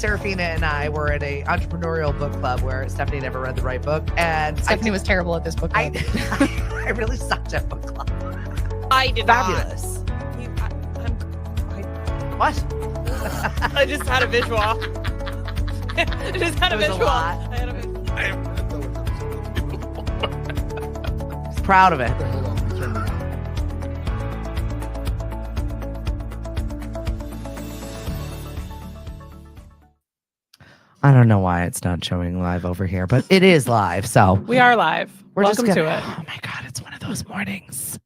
Serafina and I were at a entrepreneurial book club where Stephanie never read the right book. And Stephanie was terrible at this book club. I really sucked at book club. I did Fabulous. What? I just had a visual. I just had a It was a visual. lot. I had a visual. He's proud of it. Okay, hold on. Let me turn it on. I don't know why it's not showing live over here, but it is live. So We are live. we're Welcome just to gonna, it. Oh my God, it's one of those mornings.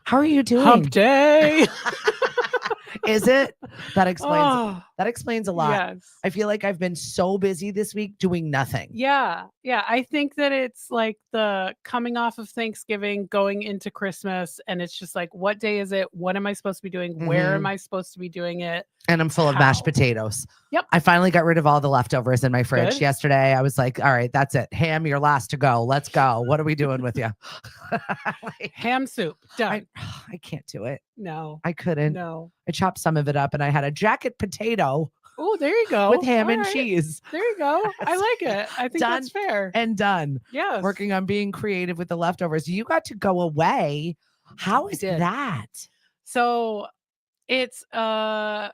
How are you doing? Hump day. Is it? That explains Oh, that explains a lot. yes. I feel like I've been so busy this week doing nothing. Yeah. I think that it's like the coming off of Thanksgiving, going into Christmas, and it's just like, what day is it? What am I supposed to be doing? Where am I supposed to be doing it? And I'm full of mashed How? potatoes. Yep. I finally got rid of all the leftovers in my fridge Good. yesterday. I was like, all right, that's it. Ham, you're last to go. Let's go. What are we doing with you? Like, Ham soup. Done. I can't do it. No. I couldn't. No. I chopped some of it up and I had a jacket potato Oh, there you go. with ham All and right. cheese There you go. I like it. I think that's fair. and done. Yes. Working on being creative with the leftovers. You got to go away. How I is did. that? So it's a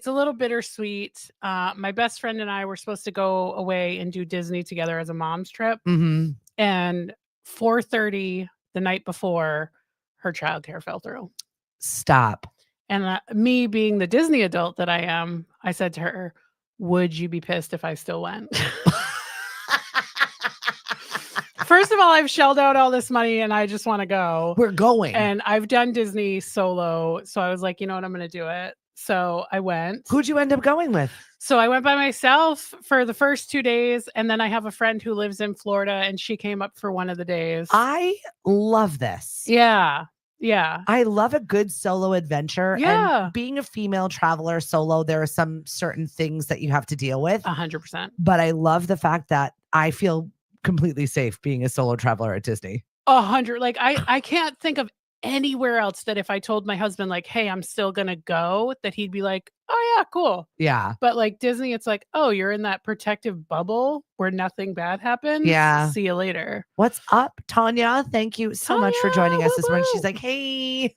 little bittersweet. My best friend and I were supposed to go away and do Disney together as a mom's trip. Mm-hmm. And 4:30 the night before, her childcare fell through. Stop. And me being the Disney adult that I am, I said to her, "Would you be pissed if I still went?" First of all, I've shelled out all this money and I just want to go. We're going. And I've done Disney solo. So I was like, you know what? I'm going to do it. So I went. Who'd you end up going with? So I went by myself for the first 2 days. And then I have a friend who lives in Florida and she came up for one of the days. I love this. Yeah. Yeah. I love a good solo adventure. Yeah. And being a female traveler solo, there are some certain things that you have to deal with. 100%. But I love the fact that I feel completely safe being a solo traveler at Disney. 100. Like I can't think of anywhere else that if I told my husband like, hey, I'm still going to go, that he'd be like, oh yeah, cool. Yeah. But like Disney, it's like, oh, you're in that protective bubble where nothing bad happens. Yeah. See you later. What's up, Tanya? Thank you so much for joining us Tanya, this morning. woo-woo. She's like, hey.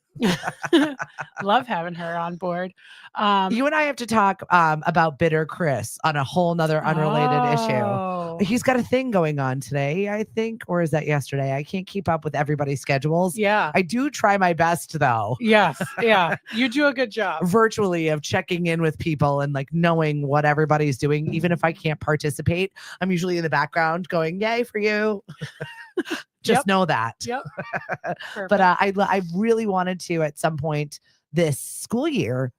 Love having her on board. You and I have to talk about Bitter Chris on a whole nother unrelated issue. He's got a thing going on today, I think, or is that yesterday? I can't keep up with everybody's schedules. Yeah. I do try my best, though. Yes. Yeah. You do a good job. Virtually, of checking in with people and like knowing what everybody's doing, even if I can't participate. I'm usually in the background going, yay for you. Just Yep. know that. Yep. But I really wanted to at some point this school year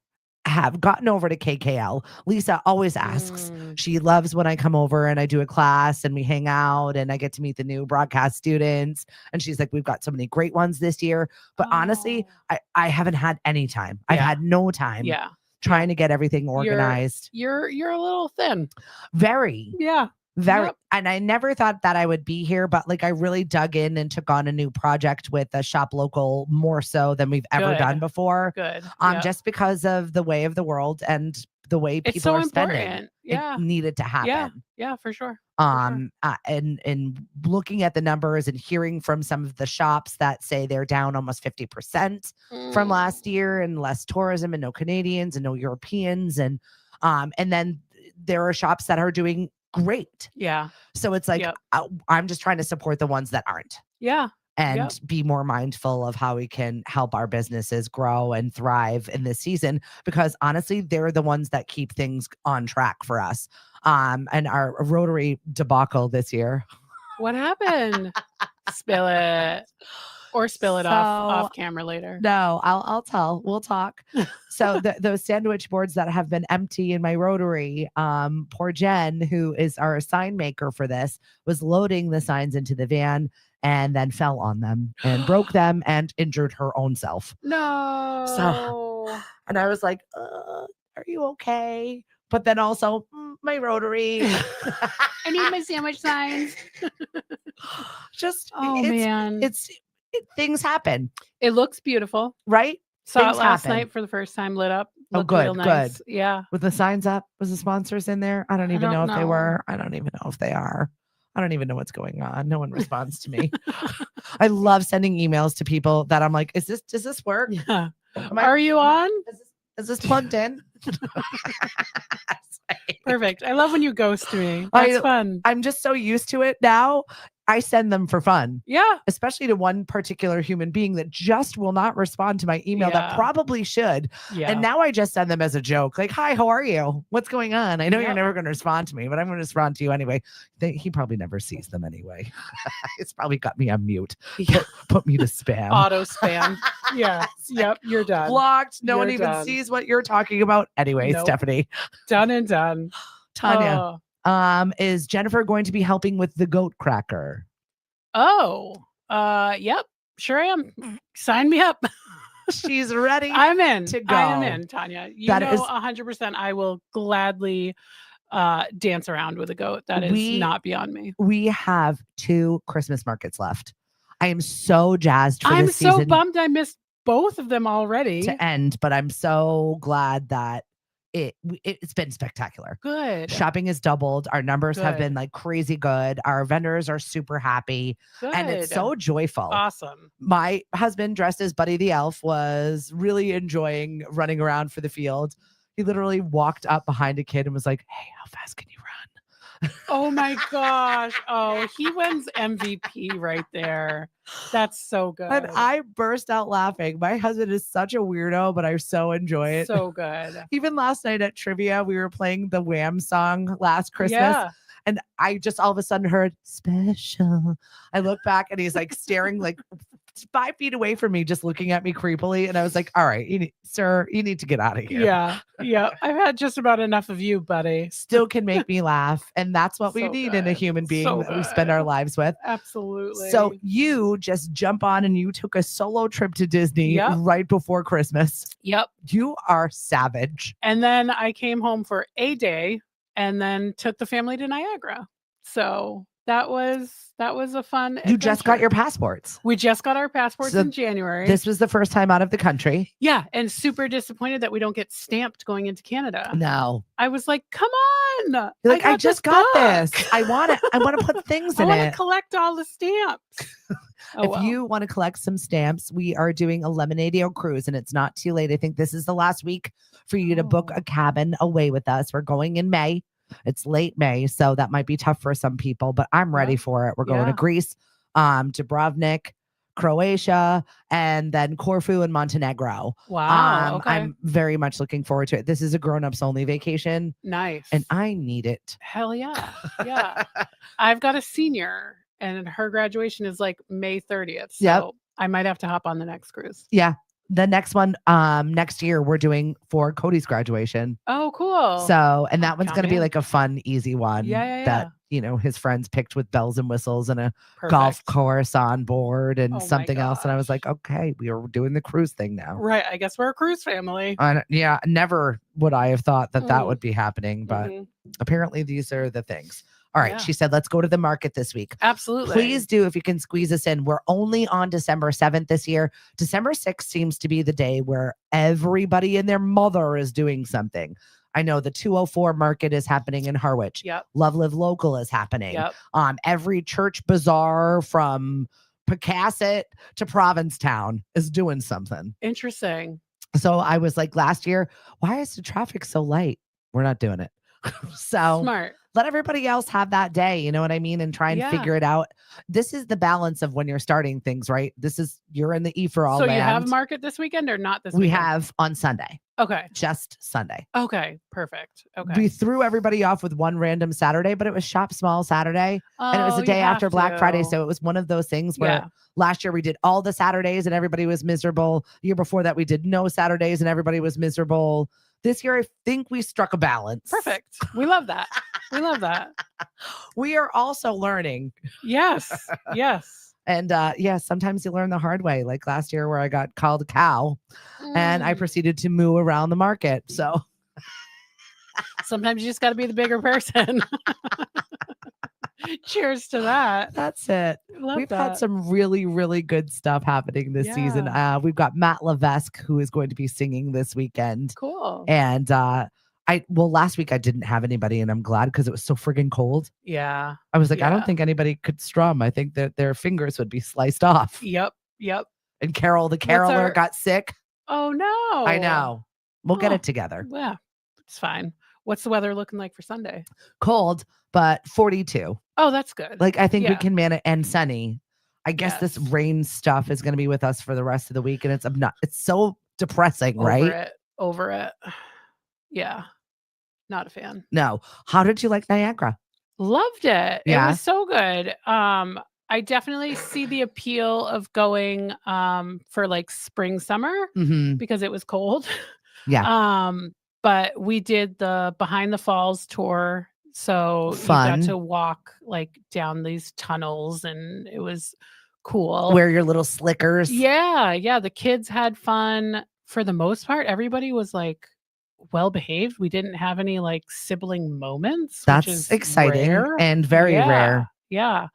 have gotten over to KKL. Lisa always asks. She loves when I come over and I do a class and we hang out and I get to meet the new broadcast students. And she's like, we've got so many great ones this year. But honestly, I haven't had any time. I've Yeah. had no time. Yeah. Trying to get everything organized. You're a little thin. Very. Yeah. Very. Yep. And I never thought that I would be here, but like I really dug in and took on a new project with a Shop Local more so than we've ever Good. done before. Good. Just because of the way of the world and the way people it's so are spending. important. Yeah. It needed to happen. Yeah, for sure. And looking at the numbers and hearing from some of the shops that say they're down almost 50% from last year and less tourism and no Canadians and no Europeans and then there are shops that are doing great. Yeah. So it's like Yep. I'm just trying to support the ones that aren't Yeah. and Yep. be more mindful of how we can help our businesses grow and thrive in this season, because honestly, they're the ones that keep things on track for us. And our Rotary debacle this year. What happened? Spill it. Or spill it off camera later. No, I'll tell. We'll talk. So those sandwich boards that have been empty in my Rotary, poor Jen, who is our sign maker for this, was loading the signs into the van and then fell on them and broke them and injured her own self. No. So, and I was like, are you okay? But then also my Rotary. I need my sandwich signs. Just, Man. Things happen, It looks beautiful. right? Saw Things it last happen. night for the first time lit up. Looked good, real nice. good. Yeah. With the signs up, was the sponsors in there? I don't even know if they were. I don't even know if they are. I don't even know what's going on. No one responds to me. I love sending emails to people that I'm like, does this work? Yeah. Are you on? Is this plugged in? Perfect. I love when you ghost me. That's fun. I'm just so used to it now. I send them for fun. Yeah. Especially to one particular human being that just will not respond to my email that probably should. Yeah. And now I just send them as a joke. Like, hi, how are you? What's going on? I know you're never going to respond to me, but I'm going to respond to you anyway. He probably never sees them anyway. It's probably got me on mute. Put me to spam. Auto spam. Yeah. Yep. You're done. Blocked. No one even sees what you're talking about. Anyway, Stephanie. Done and done. Tanya. Is Jennifer going to be helping with the goat cracker? Yep. Sure am. Sign me up. She's ready. I'm in. To go. I am in, Tanya. You know 100% I will gladly dance around with a goat. That is not beyond me. We have 2 Christmas markets left. I am so jazzed for this season. I'm so bummed I missed both of them already. To end, but I'm so glad that it's been spectacular. Good. Shopping has doubled. Our numbers have been like crazy good. Our vendors are super happy. Good. And it's so joyful. Awesome. My husband, dressed as Buddy the Elf, was really enjoying running around for the field. He literally walked up behind a kid and was like, hey, how fast can you run? Oh my gosh. Oh, he wins MVP right there. That's so good. And I burst out laughing. My husband is such a weirdo, but I so enjoy it. So good. Even last night at trivia, we were playing the Wham song Last Christmas. Yeah. And I just all of a sudden heard special. I look back and he's like staring like 5 feet away from me, just looking at me creepily. And I was like, all right, sir, you need to get out of here. Yeah. Yeah. I've had just about enough of you, buddy. Still can make me laugh. And that's what we need in a human being that we spend our lives with. Absolutely. So you just jump on and you took a solo trip to Disney right before Christmas. Yep. You are savage. And then I came home for a day and then took the family to Niagara. So that was a fun adventure. You just got your passports. We just got our passports in January. This was the first time out of the country. Yeah, and super disappointed that we don't get stamped going into Canada. No. I was like, come on. You're like, I just got this. I want to put things in it. I want to collect all the stamps. If you want to collect some stamps, we are doing a Lemonadio cruise and it's not too late. I think this is the last week for you to book a cabin away with us. We're going in May. It's late May, so that might be tough for some people, but I'm ready for it. We're going to Greece, Dubrovnik, Croatia, and then Corfu and Montenegro. Wow. Okay. I'm very much looking forward to it. This is a grown-ups only vacation. Nice. And I need it. Hell yeah. Yeah. I've got a senior and her graduation is like May 30th. So I might have to hop on the next cruise. Yeah. The next one, next year, we're doing for Cody's graduation. Oh, cool. So, and that one's going to be like a fun, easy one. That, his friends picked with bells and whistles and a golf course on board and something else. And I was like, okay, we are doing the cruise thing now. Right. I guess we're a cruise family. Yeah. Never would I have thought that would be happening, but apparently these are the things. All right. Yeah. She said, let's go to the market this week. Absolutely. Please do if you can squeeze us in. We're only on December 7th this year. December 6th seems to be the day where everybody and their mother is doing something. I know the 204 market is happening in Harwich. Yep. Love Live Local is happening. Yep. Every church bazaar from Pecasset to Provincetown is doing something. Interesting. So I was like last year, why is the traffic so light? We're not doing it. So smart. Let everybody else have that day, you know what I mean? And try and figure it out. This is the balance of when you're starting things, right? You're in the EforAll So land. you have market this weekend or not this weekend? We have on Sunday. Okay. Just Sunday. Okay. Perfect. Okay. We threw everybody off with one random Saturday, but it was Shop Small Saturday. And it was the day after Black Friday. So it was one of those things where last year we did all the Saturdays and everybody was miserable. The year before that we did no Saturdays and everybody was miserable. This year, I think we struck a balance. Perfect. We love that. We love that. We are also learning. Yes. Yes. And sometimes you learn the hard way. Like last year where I got called a cow and I proceeded to moo around the market. So sometimes you just got to be the bigger person. Cheers to that. That's it. Love We've that. had some really, really good stuff happening this season. We've got Matt Levesque, who is going to be singing this weekend. Cool. And last week I didn't have anybody, and I'm glad because it was so friggin' cold. Yeah. I was like, I don't think anybody could strum. I think that their fingers would be sliced off. Yep. And Carol, the caroler, got sick. Oh, no. I know. We'll get it together. Yeah, it's fine. What's the weather looking like for Sunday? Cold, but 42. Oh, that's good. Like, I think we can manage, and sunny. I guess this Yes. rain stuff is going to be with us for the rest of the week, and it's so depressing, right? Over it. Yeah. Not a fan. No. How did you like Niagara? Loved it. Yeah. It was so good. I definitely see the appeal of going for like spring, summer because it was cold. Yeah. But we did the Behind the Falls tour. So Fun. you got to walk like down these tunnels, and it was cool. Wear your little slickers. Yeah. The kids had fun. For the most part, everybody was like well behaved. We didn't have any like sibling moments. That's which is exciting rare. and very rare. Yeah.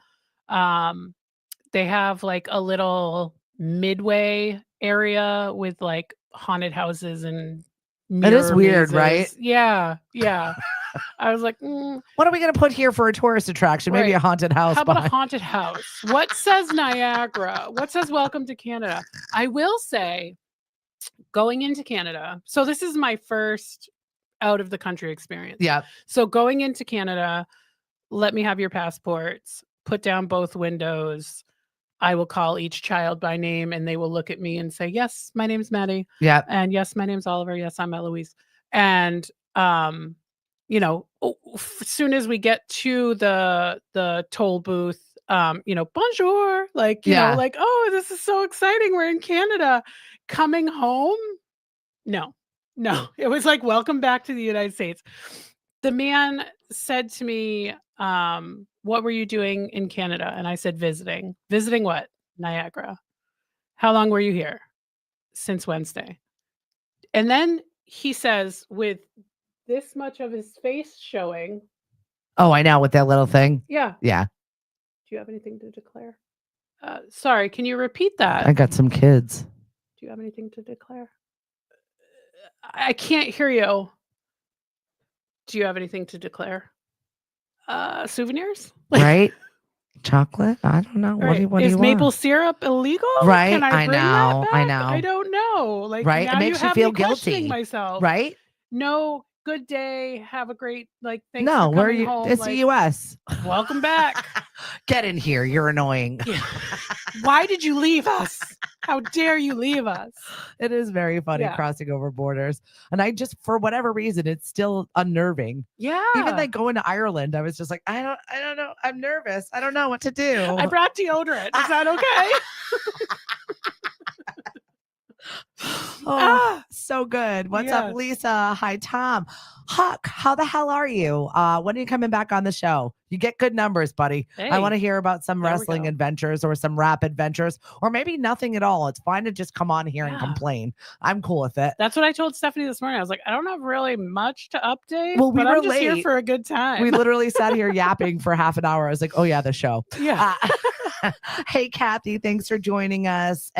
They have like a little midway area with like haunted houses and it is weird, mazes. right? Yeah. I was like, what are we going to put here for a tourist attraction? Maybe a haunted house. How about a haunted house? What says Niagara? What says welcome to Canada? I will say, going into Canada, so this is my first out of the country experience. Yeah. So going into Canada, let me have your passports, put down both windows. I will call each child by name, and they will look at me and say, yes, my name's Maddie. Yeah. And yes, my name's Oliver. Yes, I'm Eloise. And, as soon as we get to the toll booth, bonjour, like, like, oh, this is so exciting. We're in Canada. Coming home. No, it was like, welcome back to the United States. The man said to me, what were you doing in Canada? And I said, visiting. Visiting what? Niagara. How long were you here? Since Wednesday. And then he says, with this much of his face showing. Oh, I know, with that little thing. Yeah. Do you have anything to declare? Sorry, can you repeat that? I got some kids. Do you have anything to declare? I can't hear you. Do you have anything to declare? Souvenirs? Right? Chocolate? I don't know. Right. What do you want? Maple syrup illegal? Right? Can I bring that back? I know. I don't know. Like, right? Now it makes you feel me guilty. Myself. Right? No, good day. Have a great, like, thanks no, for where coming you? home. It's like, the U.S. Welcome back. Get in here. You're annoying. Yeah. Why did you leave us? How dare you leave us? It is very funny crossing over borders. And I just, for whatever reason, it's still unnerving. Yeah. Even like going to Ireland, I was just like, I don't know. I'm nervous. I don't know what to do. I brought deodorant. Is that okay? So good. What's up, Lisa? Hi, Tom. Huck, how the hell are you? When are you coming back on the show? You get good numbers, buddy. Hey, I want to hear about some wrestling adventures or some rap adventures, or maybe nothing at all. It's fine to just come on here and complain. I'm cool with it. That's what I told Stephanie this morning. I was like, I don't have really much to update. Well, I'm just here for a good time. We literally sat here yapping for half an hour. I was like, oh yeah, the show. Yeah. Hey, Kathy, thanks for joining us.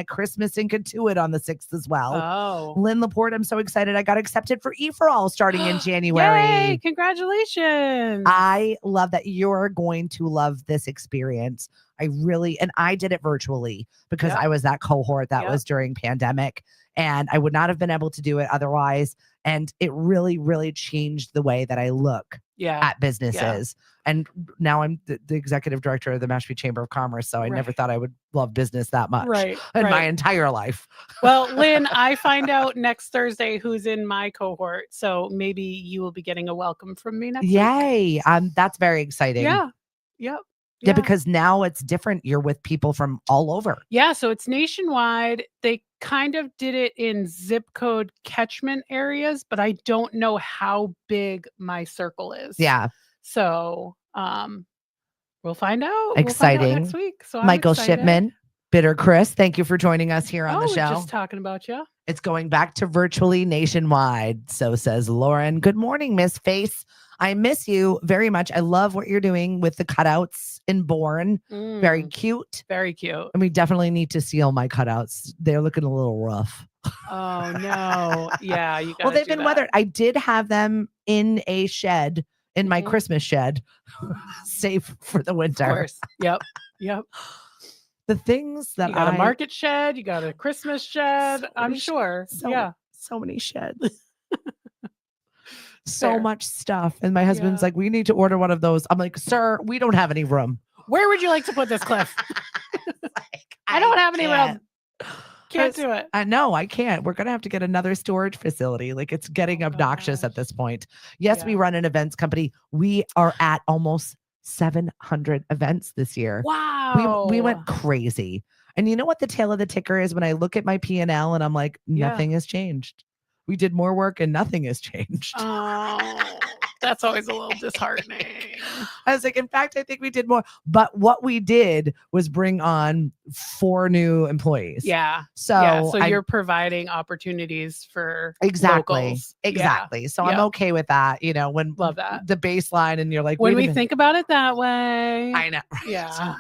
Christmas in Katuitt on the 6th as well. Oh. Lynn Laporte, I'm so excited. I got accepted for EforAll starting in January. Yay, congratulations. I love that. You're going to love this experience. And I did it virtually because I was that cohort that was during pandemic, and I would not have been able to do it otherwise. And it really, really changed the way that I look at businesses. And now I'm the executive director of the Mashpee Chamber of Commerce. So I never thought I would love business that much in my entire life. Well, Lynn, I find out next Thursday who's in my cohort. So maybe you will be getting a welcome from me next week. Yay. That's very exciting. Yeah. Yep. Yeah, because now it's different. You're with people from all over. Yeah, so it's nationwide. They kind of did it in zip code catchment areas, but I don't know how big my circle is. Yeah. So we'll find out. Exciting. We'll find out next week. So I'm Michael excited. Shipman, Bitter Chris, thank you for joining us here on the show. Just talking about you. It's going back to virtually nationwide. So says Lauren. Good morning, Miss Face. I miss you very much. I love what you're doing with the cutouts in Born. Very cute. Very cute. And we definitely need to seal my cutouts. They're looking a little rough. Oh no. Yeah, you got. Well, they've been weathered. I did have them in a shed, in my Christmas shed, safe for the winter. Of course. Yep. The things that you got a market shed, you got a Christmas shed. So I'm sure. So many sheds. So much stuff. And my husband's like, we need to order one of those. I'm like, sir, we don't have any room. Where would you like to put this, Cliff? I don't have any room. Can't do it. I know I can't. We're going to have to get another storage facility. Like, it's getting obnoxious at this point. Yes, we run an events company. We are at almost 700 events this year. Wow. We went crazy. And you know what the tail of the ticker is when I look at my P&L and I'm like, nothing has changed. We did more work and nothing has changed. Oh, that's always a little disheartening. I was like, in fact, I think we did more. But what we did was bring on 4 new employees. Yeah. So you're providing opportunities for exactly. locals. Exactly. Yeah. So I'm okay with that. You know, when love that the baseline and you're like, when we think about it that way. I know. Right? Yeah.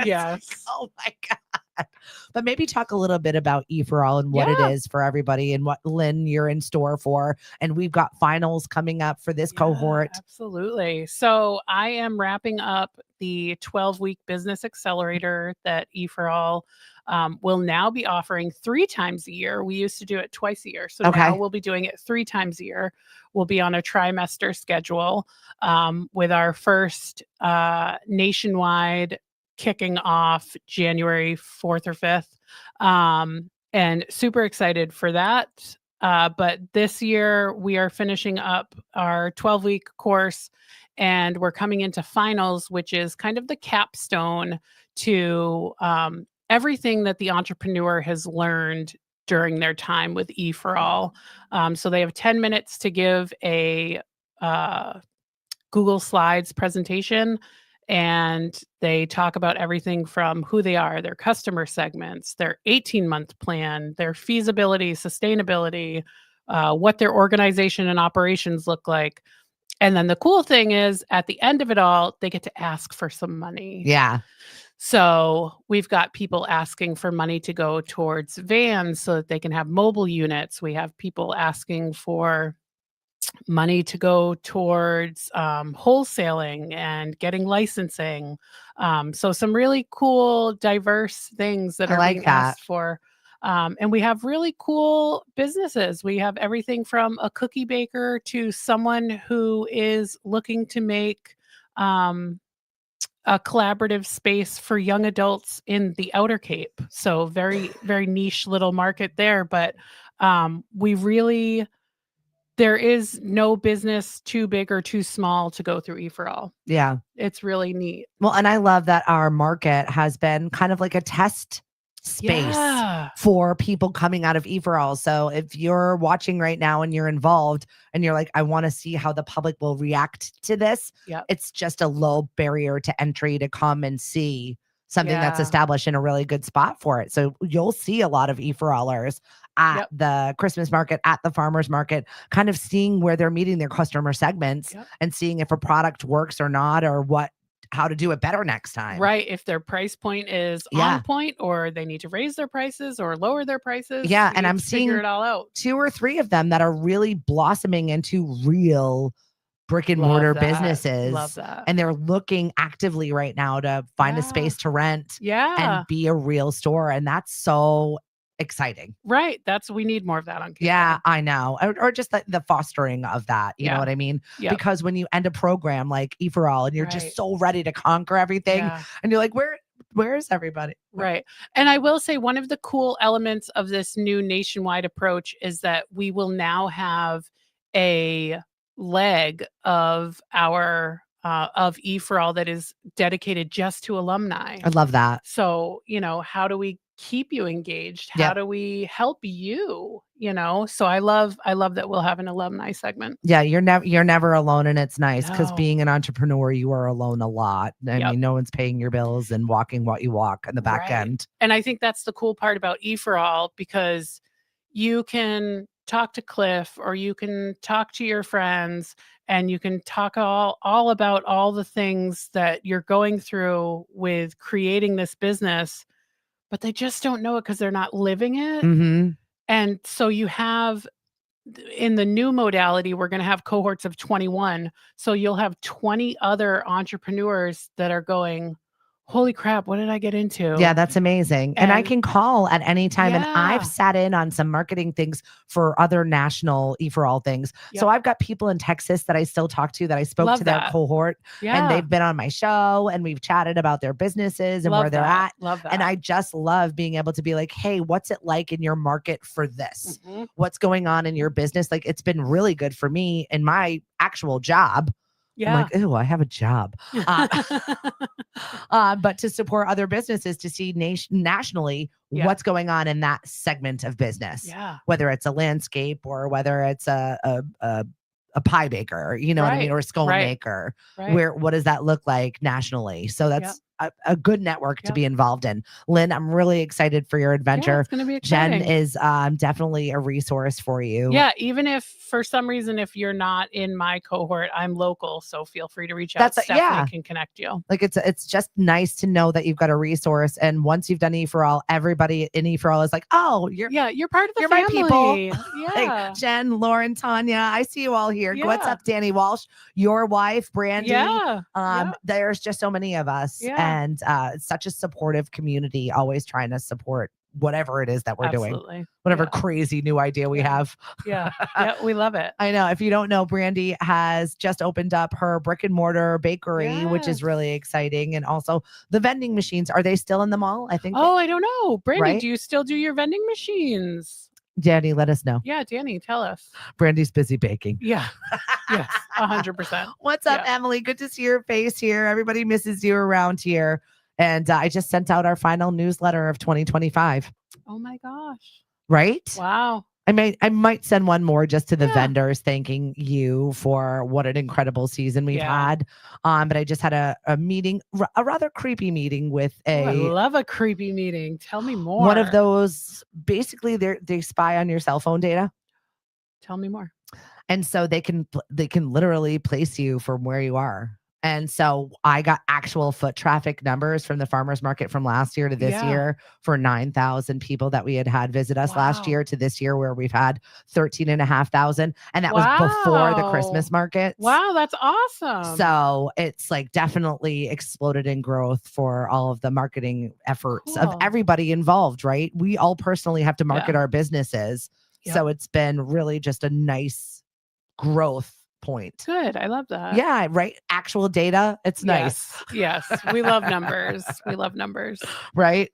Yes. Like, oh my God. But maybe talk a little bit about EforAll and what it is for everybody and what, Lynn, you're in store for. And we've got finals coming up for this cohort. Absolutely. So I am wrapping up the 12-week business accelerator that EforAll will now be offering 3 times a year. We used to do it twice a year. So now we'll be doing it 3 times a year. We'll be on a trimester schedule with our first nationwide kicking off January 4th or 5th. And super excited for that. But this year we are finishing up our 12-week course and we're coming into finals, which is kind of the capstone to everything that the entrepreneur has learned during their time with EforAll. So they have 10 minutes to give a Google Slides presentation. And they talk about everything from who they are, their customer segments, their 18-month plan, their feasibility, sustainability, what their organization and operations look like. And then the cool thing is at the end of it all, they get to ask for some money. Yeah. So we've got people asking for money to go towards vans so that they can have mobile units. We have people asking for money to go towards wholesaling and getting licensing. So some really cool, diverse things that are being asked for. And we have really cool businesses. We have everything from a cookie baker to someone who is looking to make a collaborative space for young adults in the Outer Cape. So very, very niche little market there. But there is no business too big or too small to go through EforAll. Yeah. It's really neat. Well, and I love that our market has been kind of like a test space for people coming out of EforAll. So if you're watching right now and you're involved and you're like, I want to see how the public will react to this, it's just a low barrier to entry to come and see something that's established in a really good spot for it. So you'll see a lot of EforAllers at the Christmas market, at the farmers market, kind of seeing where they're meeting their customer segments and seeing if a product works or not, or how to do it better next time. Right. If their price point is on point, or they need to raise their prices or lower their prices. Yeah. And I'm seeing it all out. 2 or 3 of them that are really blossoming into real brick and mortar businesses. Love that. And they're looking actively right now to find a space to rent and be a real store. And that's so exciting. Right. We need more of that on Cape Cod. Yeah, I know. Or just the fostering of that. You know what I mean? Because when you end a program like EforAll and you're just so ready to conquer everything and you're like, where is everybody? Right. And I will say one of the cool elements of this new nationwide approach is that we will now have a leg of our of EforAll that is dedicated just to alumni. I love that. So, how do we keep you engaged? How do we help you? So I love that we'll have an alumni segment. Yeah, you're never alone, and it's nice because being an entrepreneur, you are alone a lot. I mean, no one's paying your bills and walking what you walk in the back end. And I think that's the cool part about EforAll, because you can talk to Cliff, or you can talk to your friends, and you can talk all about all the things that you're going through with creating this business, but they just don't know it because they're not living it. Mm-hmm. And so you have, in the new modality, we're going to have cohorts of 21. So you'll have 20 other entrepreneurs that are going, holy crap, what did I get into? Yeah, that's amazing. And I can call at any time. And I've sat in on some marketing things for other national EforAll things. Yep. So I've got people in Texas that I still talk to, that I spoke to their cohort. And they've been on my show, and we've chatted about their businesses and where they're at. Love that. And I just love being able to be like, hey, what's it like in your market for this? What's going on in your business? Like, it's been really good for me in my actual job. Yeah. I'm like, ooh, I have a job. But to support other businesses, to see nationally what's going on in that segment of business. Yeah. Whether it's a landscape, or whether it's a pie baker, you know what I mean? Or a scone maker. What does that look like nationally? So that's a good network to be involved in. Lynn, I'm really excited for your adventure. Yeah, it's going to be exciting. Jenn is definitely a resource for you. Yeah, even if for some reason, if you're not in my cohort, I'm local, so feel free to reach out. Stephanie can connect you. Like, it's just nice to know that you've got a resource. And once you've done EforAll, everybody in EforAll is like, oh, you're part of the family. My people. Yeah. Like Jenn, Lauren, Tanya, I see you all here. Yeah. What's up, Danny Walsh? Your wife, Brandy. Yeah. There's just so many of us. Yeah. And it's such a supportive community, always trying to support whatever it is that we're doing. Whatever crazy new idea we have. Yeah. We love it. I know. If you don't know, Brandy has just opened up her brick and mortar bakery, which is really exciting. And also the vending machines. Are they still in the mall? I think. Oh, I don't know. Brandy, do you still do your vending machines? Danny, let us know. Yeah, Danny, tell us. Brandy's busy baking. Yeah. Yes, 100%. What's up, Emily? Good to see your face here. Everybody misses you around here. And I just sent out our final newsletter of 2025. Oh my gosh. Right? Wow. I might send one more just to the vendors, thanking you for what an incredible season we've had. But I just had a meeting, a rather creepy meeting with I love a creepy meeting. Tell me more. One of those, basically they spy on your cell phone data. Tell me more. And so they can literally place you from where you are. And so I got actual foot traffic numbers from the farmers market from last year to this year for 9,000 people that we had visit us last year to this year, where we've had 13,500. And that was before the Christmas markets. Wow, that's awesome. So it's like definitely exploded in growth for all of the marketing efforts of everybody involved, right? We all personally have to market our businesses. So it's been really just a nice growth point. Good. I love that. Yeah, right. Actual data. It's nice. Yes. We love numbers. We love numbers. Right.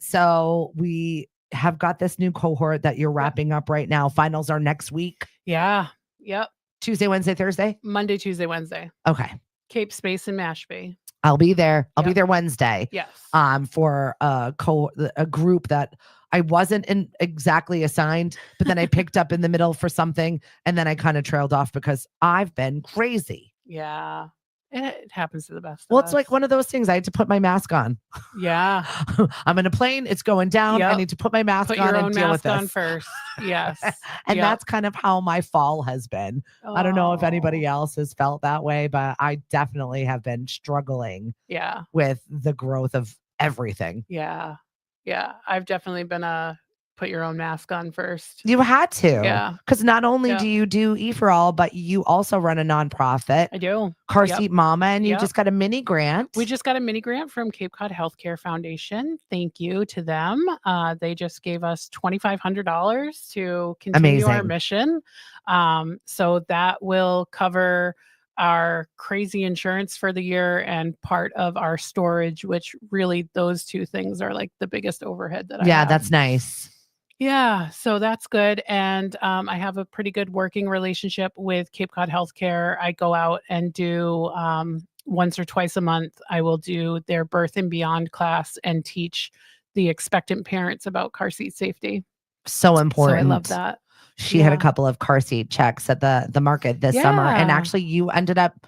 So we have got this new cohort that you're wrapping up right now. Finals are next week. Yeah. Yep. Tuesday, Wednesday, Thursday? Monday, Tuesday, Wednesday. Okay. Cape Space and Mashpee. I'll be there. I'll be there Wednesday. Yes. For a group that I wasn't exactly assigned, but then I picked up in the middle for something, and then I kind of trailed off because I've been crazy. Yeah. It happens to the best. Well, it's like one of those things. I had to put my mask on. Yeah. I'm in a plane. It's going down. I need to put my mask on and deal with this. On first. Yes. And that's kind of how my fall has been. I don't know if anybody else has felt that way, but I definitely have been struggling with the growth of everything. Yeah. Yeah. I've definitely been put your own mask on first. You had to. Yeah. Because not only do you do EforAll, but you also run a nonprofit. I do. Car Seat Momma, and you just got a mini grant. We just got a mini grant from Cape Cod Healthcare Foundation. Thank you to them. They just gave us $2,500 to continue our mission. So that will cover our crazy insurance for the year and part of our storage, which really those two things are like the biggest overhead that I have. Yeah, that's nice. Yeah, so that's good. And I have a pretty good working relationship with Cape Cod Healthcare. I go out and do once or twice a month, I will do their birth and beyond class and teach the expectant parents about car seat safety. So important. So I love that. She had a couple of car seat checks at the market this summer. And actually you ended up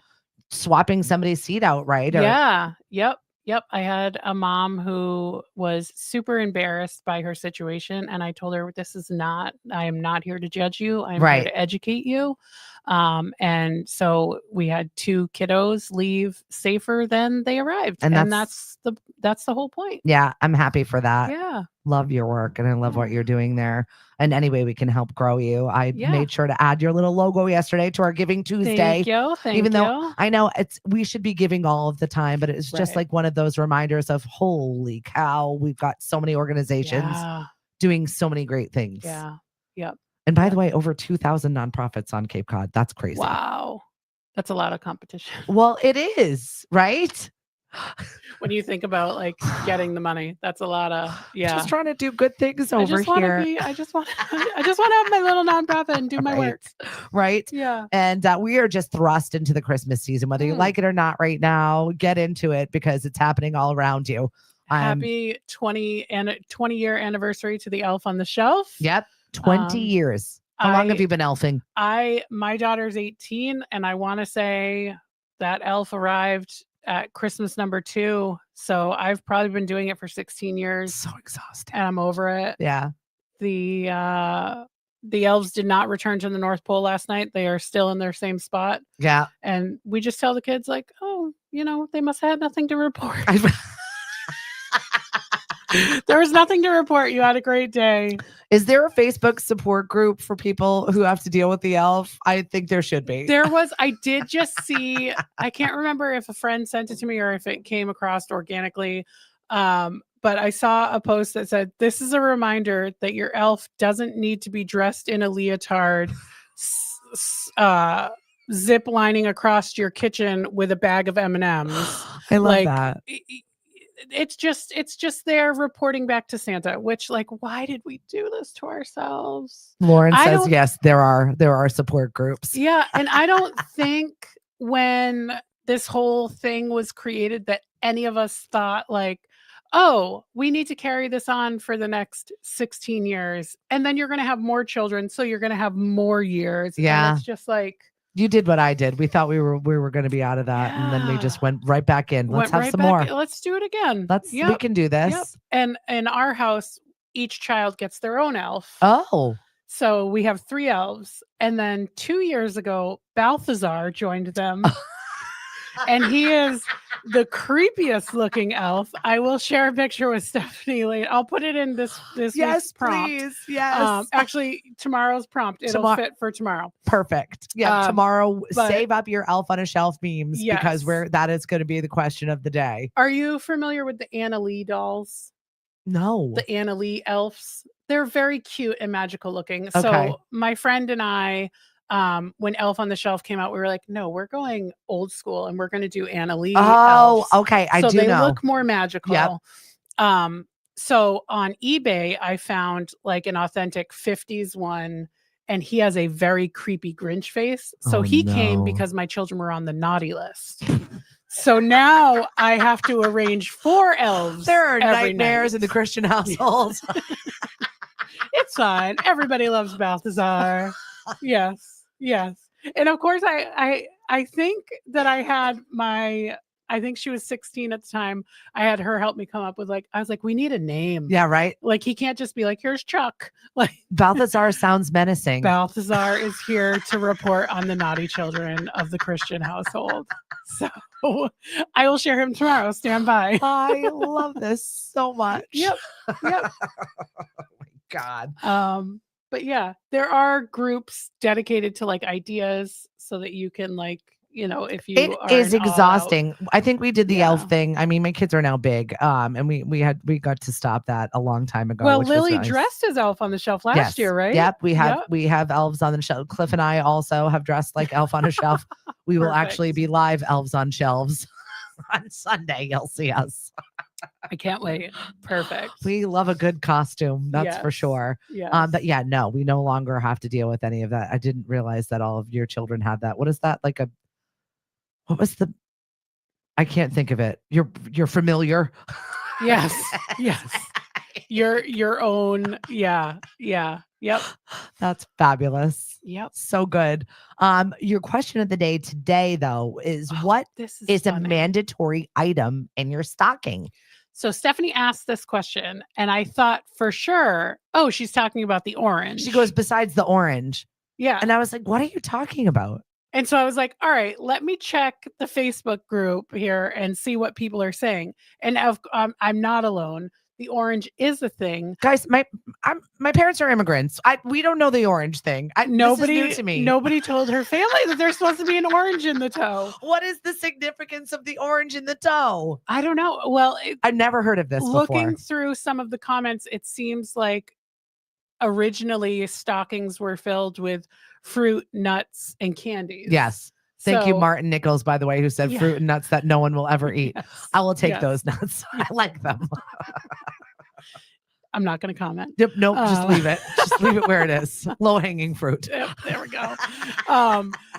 swapping somebody's seat out, right? Yeah. Yep. Yep. I had a mom who was super embarrassed by her situation. And I told her, I am not here to judge you. I'm here to educate you. And so we had 2 kiddos leave safer than they arrived. And that's the whole point. Yeah. I'm happy for that. Yeah. Love your work. And I love what you're doing there. And any way we can help grow you. I made sure to add your little logo yesterday to our Giving Tuesday. Thank you. Even though I know we should be giving all of the time, but it's just like one of those reminders of holy cow, we've got so many organizations doing so many great things. Yeah. Yep. And by the way, over 2,000 nonprofits on Cape Cod. That's crazy. Wow. That's a lot of competition. Well, it is, right? When you think about like getting the money, that's a lot of just trying to do good things over here. I just want to have my little nonprofit and do my work. Right. Yeah. And we are just thrust into the Christmas season, whether you like it or not right now, get into it because it's happening all around you. Happy 20-year anniversary to the Elf on the Shelf. Yep. 20 years. How long have you been elfing? My daughter's 18 and I want to say that elf arrived at Christmas number 2. So I've probably been doing it for 16 years. So exhausting. And I'm over it. Yeah. The elves did not return to the North Pole last night. They are still in their same spot. Yeah. And we just tell the kids like, oh, they must have had nothing to report. There was nothing to report. You had a great day. Is there a Facebook support group for people who have to deal with the elf? I think there should be. I did just see, I can't remember if a friend sent it to me or if it came across organically. But I saw a post that said, this is a reminder that your elf doesn't need to be dressed in a leotard, zip lining across your kitchen with a bag of M&Ms. I love that. It's just there reporting back to Santa, which why did we do this to ourselves? Lauren says, yes, there are support groups. Yeah. And I don't think when this whole thing was created that any of us thought oh, we need to carry this on for the next 16 years. And then you're going to have more children. So you're going to have more years. Yeah. And it's just you did what I did. We thought we were going to be out of that, and then we just went right back in. Let's have some more. Let's do it again. We can do this. Yep. And in our house, each child gets their own elf. Oh, so we have 3 elves, and then 2 years ago, Balthazar joined them. And he is the creepiest looking elf. I will share a picture with Stephanie later. I'll put it in this yes, prompt. Please. Yes. Actually, tomorrow's prompt. It'll fit for tomorrow. Perfect. Yeah. Tomorrow, save up your elf on a shelf memes because that is going to be the question of the day. Are you familiar with the Anna Lee dolls? No. The Anna Lee elves. They're very cute and magical looking. Okay. So my friend and I, when Elf on the Shelf came out, we were like, no, we're going old school and we're going to do Anna Lee. Oh, okay. So they look more magical. Yep. So on eBay, I found an authentic 50s one, and he has a very creepy Grinch face. So he came because my children were on the naughty list. So now I have to arrange 4 elves. There are nightmares in the Christian household. It's fine. Everybody loves Balthazar. Yes. And of course, I think that I think she was 16 at the time. I had her help me come up with I was like, we need a name. Yeah, right. He can't just be here's Chuck. Balthazar sounds menacing. Balthazar is here to report on the naughty children of the Christian household. So I will share him tomorrow. Stand by. I love this so much. Yep. Oh my God. But yeah, there are groups dedicated to ideas so that you can if you it is exhausting. I think we did the elf thing. I mean, my kids are now big. And we got to stop that a long time ago. Well, Lily dressed as Elf on the Shelf last year, right? Yep. We have elves on the shelf. Cliff and I also have dressed like Elf on a Shelf. We will actually be live elves on shelves on Sunday. You'll see us. I can't wait. Perfect. We love a good costume. That's for sure. Yeah. But yeah, no, we no longer have to deal with any of that. I didn't realize that all of your children had that. What is that? I can't think of it. You're familiar. Yes. your own. Yeah. Yep. That's fabulous. Yep. So good. Your question of the day today, though, is what this is a funny. mandatory item in your stocking? So Stephanie asked this question, and I thought for sure, oh, she's talking about the orange. She goes, besides the orange. Yeah. And I was like, what are you talking about? And so I was like, all right, let me check the Facebook group here and see what people are saying. And I'm not alone. The orange is a thing. Guys, my parents are immigrants. We don't know the orange thing. This is new to me. Nobody told her family that there's supposed to be an orange in the toe. What is the significance of the orange in the toe? I don't know. Well, I've never heard of this looking before. through some of the comments, it seems like originally stockings were filled with fruit, nuts, and candies. Yes. Thank you, Martin Nichols, by the way, who said fruit and nuts that no one will ever eat. Yes. I will take those nuts. I like them. I'm not going to comment. Yep, nope, just leave it. Just leave it where it is. Low-hanging fruit. Yep, there we go.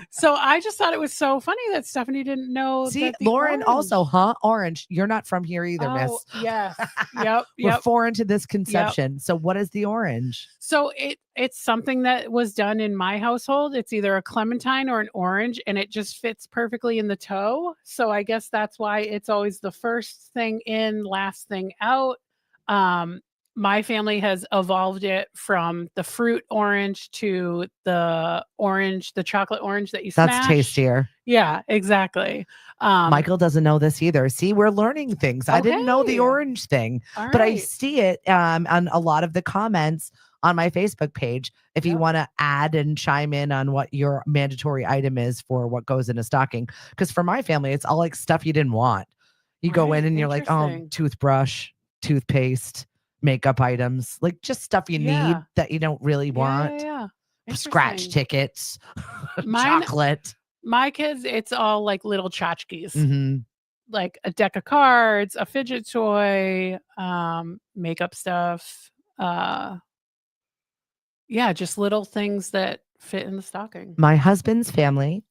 So I just thought it was so funny that Stephanie didn't know. See, that Lauren also, orange. You're not from here either, miss. Yes. Yep. We're foreign to this conception. Yep. So what is the orange? So it's something that was done in my household. It's either a clementine or an orange, and it just fits perfectly in the toe. So I guess that's why it's always the first thing in, last thing out. My family has evolved it from the fruit orange to the chocolate orange that you smash. That's tastier. Yeah, exactly. Michael doesn't know this either. See, we're learning things. I didn't know the orange thing, but I see it on a lot of the comments on my Facebook page. If you want to add and chime in on what your mandatory item is for what goes in a stocking. Because for my family, it's all like stuff you didn't want. You go in and you're like, oh, toothbrush, toothpaste, makeup items, like just stuff you need that you don't really want. Scratch tickets, chocolate. My kids, it's all like little tchotchkes. Mm-hmm. Like a deck of cards, a fidget toy, makeup stuff. Just little things that fit in the stocking. My husband's family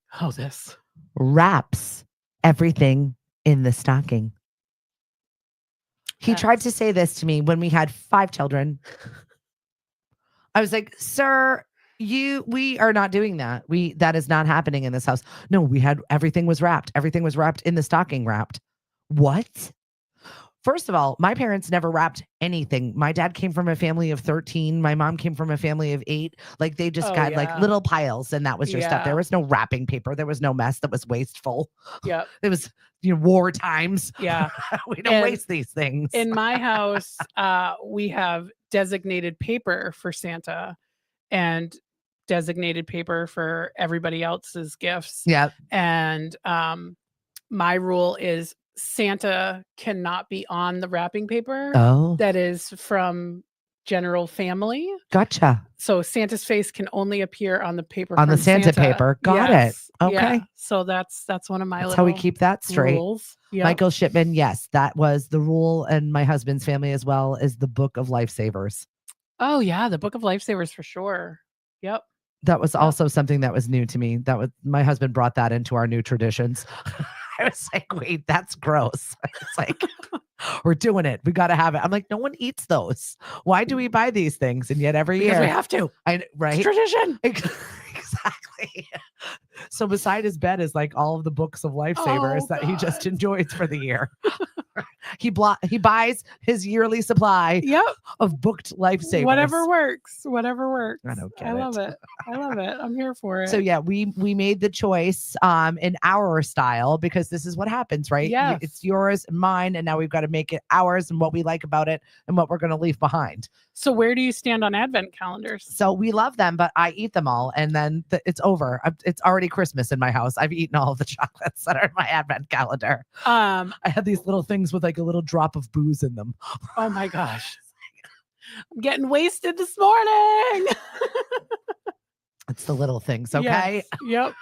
wraps everything in the stocking. He tried to say this to me when we had 5 children. I was like, sir, we are not doing that. That is not happening in this house. No, everything was wrapped. Everything was wrapped in the stocking wrapped. What? First of all, my parents never wrapped anything. My dad came from a family of 13. My mom came from a family of 8. Like they just got like little piles and that was your stuff. There was no wrapping paper. There was no mess that was wasteful. Yeah. It was, war times. Yeah. We don't waste these things. In my house, we have designated paper for Santa and designated paper for everybody else's gifts. Yeah. And my rule is Santa cannot be on the wrapping paper that is from general family. Gotcha. So Santa's face can only appear on the paper on the Santa paper. Got it. Okay. Yeah. So that's one of my that's how we keep that straight. Rules. Yep. Michael Shipman, yes, that was the rule, and my husband's family as well is the Book of Lifesavers. Oh yeah, the Book of Lifesavers for sure. Yep. That was also something that was new to me. My husband brought that into our new traditions. I was like, wait, that's gross. It's like, we're doing it. We got to have it. I'm like, no one eats those. Why do we buy these things? And yet every year we have to. Right? It's tradition. Exactly. So beside his bed is like all of the books of lifesavers that he just enjoys for the year. He buys his yearly supply of booked lifesavers. Whatever works. I don't get it. I love it. I'm here for it. So yeah, we made the choice in our style because this is what happens, right? Yes. It's yours and mine, and now we've got to make it ours and what we like about it and what we're going to leave behind. So where do you stand on advent calendars? So we love them, but I eat them all and then it's over. It's already Christmas in my house. I've eaten all of the chocolates that are in my advent calendar. I had these little things with like a little drop of booze in them. Oh my gosh. I'm getting wasted this morning. It's the little things, okay? Yes. Yep.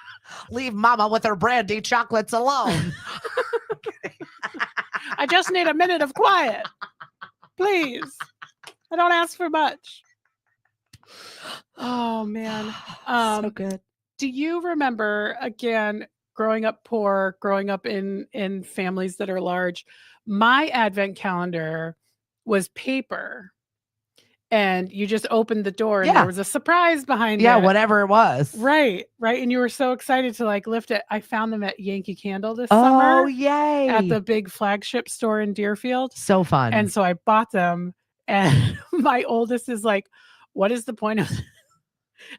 Leave mama with her brandy chocolates alone. I just need a minute of quiet. Please. I don't ask for much. Oh man. So good. Do you remember, again, growing up poor, growing up in families that are large, my advent calendar was paper and you just opened the door and there was a surprise behind it. Yeah, whatever it was. Right. And you were so excited to like lift it. I found them at Yankee Candle this summer. Oh, yay. At the big flagship store in Deerfield. So fun. And so I bought them, and my oldest is like, what is the point of this?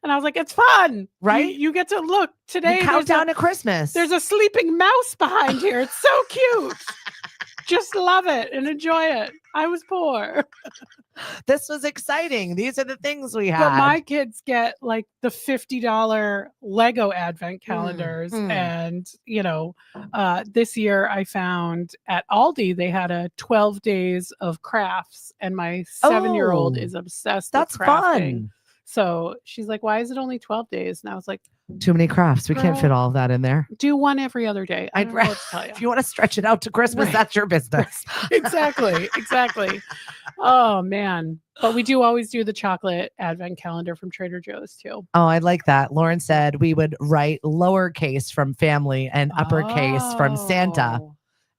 And I was like, it's fun. Right? You get to look today. Countdown to Christmas. There's a sleeping mouse behind here. It's so cute. Just love it and enjoy it. I was poor. This was exciting. These are the things we had. But my kids get like the $50 Lego advent calendars. And, this year I found at Aldi, they had a 12 days of crafts. And my 7-year-old is obsessed with crafting. That's fun. So she's like, why is it only 12 days? And I was like, too many crafts. We can't fit all of that in there. Do one every other day. I don't know what to tell you. If you want to stretch it out to Christmas, that's your business. Exactly. Oh, man. But we do always do the chocolate advent calendar from Trader Joe's too. Oh, I like that. Lauren said we would write lowercase from family and uppercase from Santa.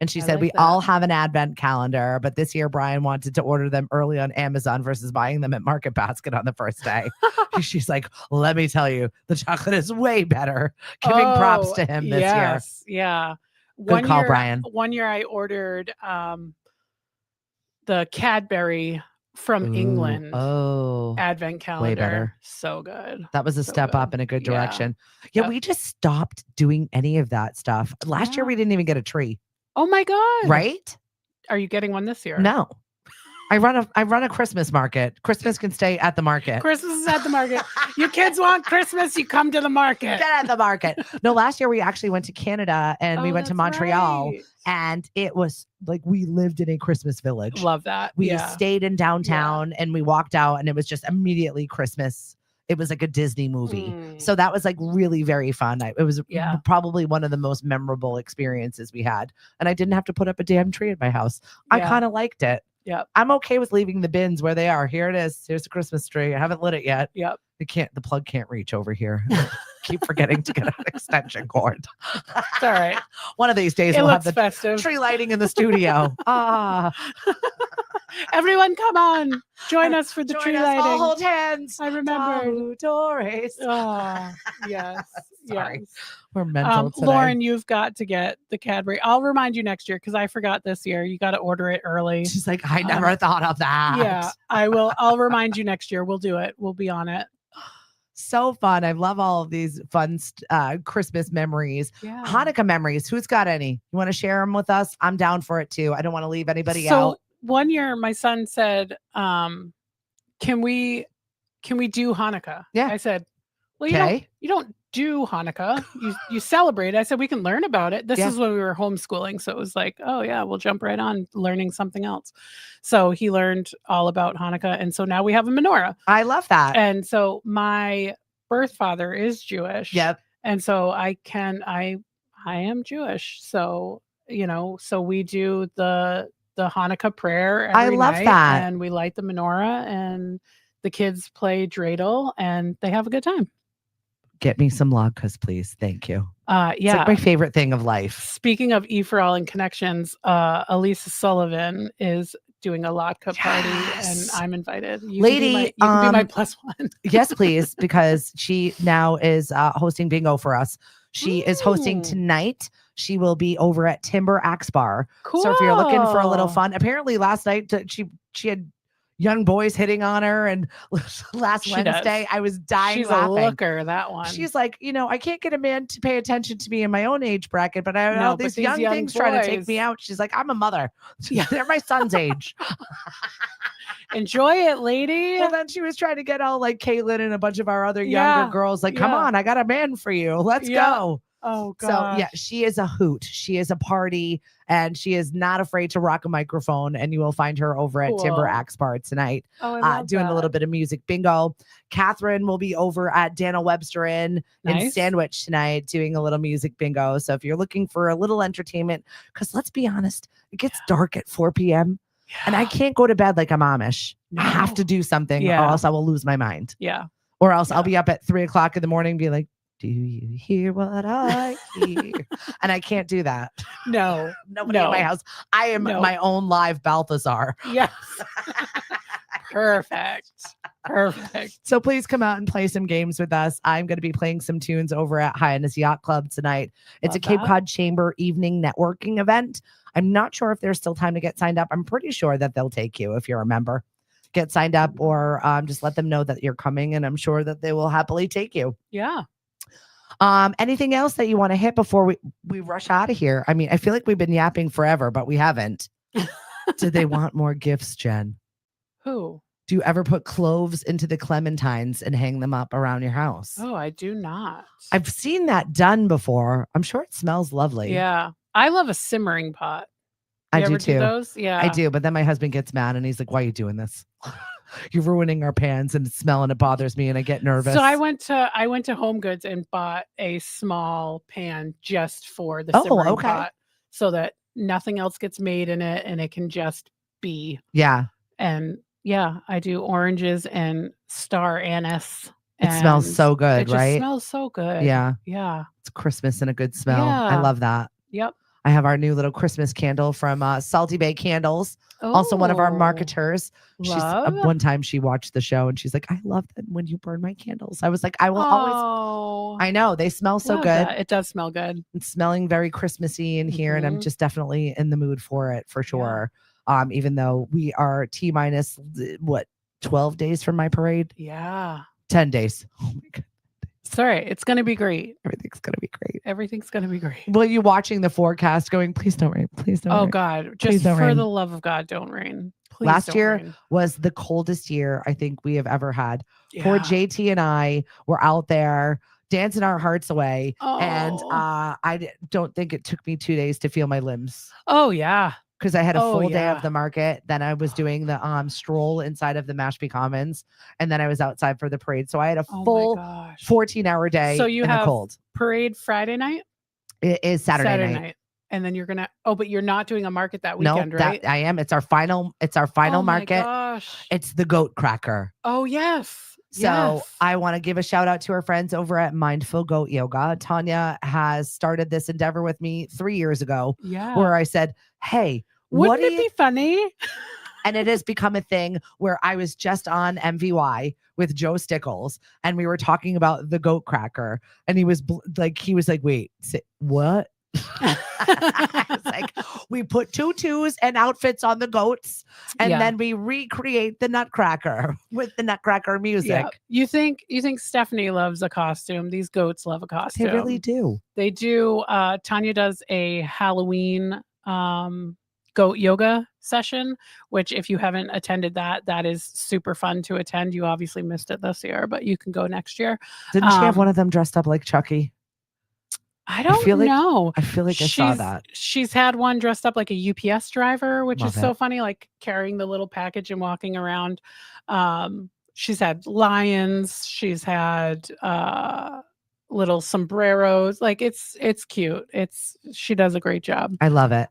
And she said, we all have an advent calendar, but this year Brian wanted to order them early on Amazon versus buying them at Market Basket on the first day. She's like, let me tell you, the chocolate is way better. Giving props to him this year. Yeah. Good call, Brian. One year I ordered the Cadbury from England advent calendar. Way better. So good. That was a step up in a good direction. Yeah, we just stopped doing any of that stuff. Last year we didn't even get a tree. Oh my God. Right? Are you getting one this year? No. I run a Christmas market. Christmas can stay at the market. Christmas is at the market. You kids want Christmas, you come to the market. Get at the market. No, last year we actually went to Canada and we went to Montreal. Right. And it was like we lived in a Christmas village. Love that. We stayed in downtown and we walked out and it was just immediately Christmas. It was like a Disney movie. So that was like really very fun. It was probably one of the most memorable experiences we had. And I didn't have to put up a damn tree at my house. I kind of liked it. Yep. I'm okay with leaving the bins where they are. Here it is. Here's the Christmas tree. I haven't lit it yet. Yep. The plug can't reach over here. Keep forgetting to get an extension cord. It's all right. One of these days we'll have the festive. Tree lighting in the studio. Everyone come on. Join us for the tree lighting. All hold hands. I remember. Doris. Oh, yes. Sorry. Yes. We're mental today. Lauren, you've got to get the Cadbury. I'll remind you next year because I forgot this year. You got to order it early. She's like, I never thought of that. Yeah, I will. I'll remind you next year. We'll do it. We'll be on it. So fun. I love all of these fun Christmas memories. Yeah. Hanukkah memories. Who's got any? You want to share them with us? I'm down for it too. I don't want to leave anybody out. One year my son said, can we do Hanukkah? Yeah. I said, well, you don't do Hanukkah. You celebrate. I said, we can learn about it. This is when we were homeschooling. So it was like, oh yeah, we'll jump right on learning something else. So he learned all about Hanukkah. And so now we have a menorah. I love that. And so my birth father is Jewish. Yep. And so I am Jewish. So, so we do the Hanukkah prayer every night. I love that. And we light the menorah and the kids play dreidel and they have a good time. Get me some latkes, please. Thank you. It's yeah. like my favorite thing of life. Speaking of EforAll and connections, Elisa Sullivan is doing a latke party and I'm invited. You can be my plus one. Yes, please. Because she now is hosting bingo for us. She is hosting tonight. She will be over at Timber Axe Bar. Cool. So if you're looking for a little fun, apparently last night she had young boys hitting on her, and last Wednesday I was dying laughing. She's a looker, that one. She's like, I can't get a man to pay attention to me in my own age bracket, but I know these young things trying to take me out. She's like, I'm a mother. Yeah, they're my son's age. Enjoy it, lady. Well, then she was trying to get all like Caitlin and a bunch of our other younger girls like, come on, I got a man for you. Let's go. Oh, God. So, yeah, she is a hoot. She is a party, and she is not afraid to rock a microphone. And you will find her over at Timber Axe Bar tonight, doing a little bit of music bingo. Catherine will be over at Daniel Webster in Sandwich tonight doing a little music bingo. So if you're looking for a little entertainment, because let's be honest, it gets dark at 4 p.m. And I can't go to bed like I'm Amish. No. I have to do something or else I will lose my mind. Yeah. Or else I'll be up at 3 o'clock in the morning and be like, do you hear what I hear? And I can't do that. No. Nobody in my house. I am my own live Balthazar. Yes. Perfect. Perfect. So please come out and play some games with us. I'm going to be playing some tunes over at Hyannis Yacht Club tonight. It's a Cape Cod Chamber evening networking event. I'm not sure if there's still time to get signed up. I'm pretty sure that they'll take you if you're a member. Get signed up or just let them know that you're coming, and I'm sure that they will happily take you. Yeah. Anything else that you want to hit before we rush out of here? I mean, I feel like we've been yapping forever, but we haven't. Do they want more gifts, Jen? Who? Do you ever put cloves into the clementines and hang them up around your house? Oh, I do not. I've seen that done before. I'm sure it smells lovely. Yeah. I love a simmering pot. I do too. Those? Yeah. I do, but then my husband gets mad and he's like, "Why are you doing this? You're ruining our pans and it's smelling. It bothers me and I get nervous." So I went to Home Goods and bought a small pan just for the simmering pot, so that nothing else gets made in it and it can just be. Yeah. And yeah, I do oranges and star anise. It smells so good, right? It smells so good. Yeah. Yeah. It's Christmas and a good smell. Yeah. I love that. Yep. I have our new little Christmas candle from Salty Bay Candles. Also one of our marketers. One time she watched the show and she's like, "I love them when you burn my candles." I was like, "I will always." I know they smell so good. That. It does smell good. It's smelling very Christmassy in here, and I'm just definitely in the mood for it for sure. Yeah. Even though we are T-minus 12 days from my parade. Yeah. 10 days. Oh my God. Sorry, it's going to be great. Everything's going to be great. Everything's going to be great. Well, you watching the forecast going, "Please don't rain. Please don't rain." Oh God, just for the love of God, don't rain. Please. Last year was the coldest year I think we have ever had. Poor JT and I were out there dancing our hearts away. And I don't think it took me 2 days to feel my limbs. Oh yeah. Because I had a full day of the market. Then I was doing the stroll inside of the Mashpee Commons. And then I was outside for the parade. So I had a full 14-hour day in the cold. Parade Friday night? It is Saturday night. And then you're gonna but you're not doing a market that weekend, right? I am. It's our final market. Gosh. It's the goat cracker. Oh yes. So I want to give a shout out to our friends over at Mindful Goat Yoga. Tanya has started this endeavor with me 3 years ago. Yeah. Where I said, "Hey, wouldn't it be funny?" And it has become a thing where I was just on MVY with Joe Stickles and we were talking about the goat cracker. And he was like, "Wait, what?" I was like, "We put tutus and outfits on the goats and then we recreate the nutcracker with the nutcracker music." Yeah. You think Stephanie loves a costume? These goats love a costume. They really do. They do. Tanya does a Halloween goat yoga session, which if you haven't attended that is super fun to attend. You obviously missed it this year, but you can go next year. Didn't she have one of them dressed up like Chucky? I don't know. I feel like I saw that. She's had one dressed up like a UPS driver, which is so funny, like carrying the little package and walking around. She's had lions. She's had little sombreros. Like it's cute. She does a great job. I love it.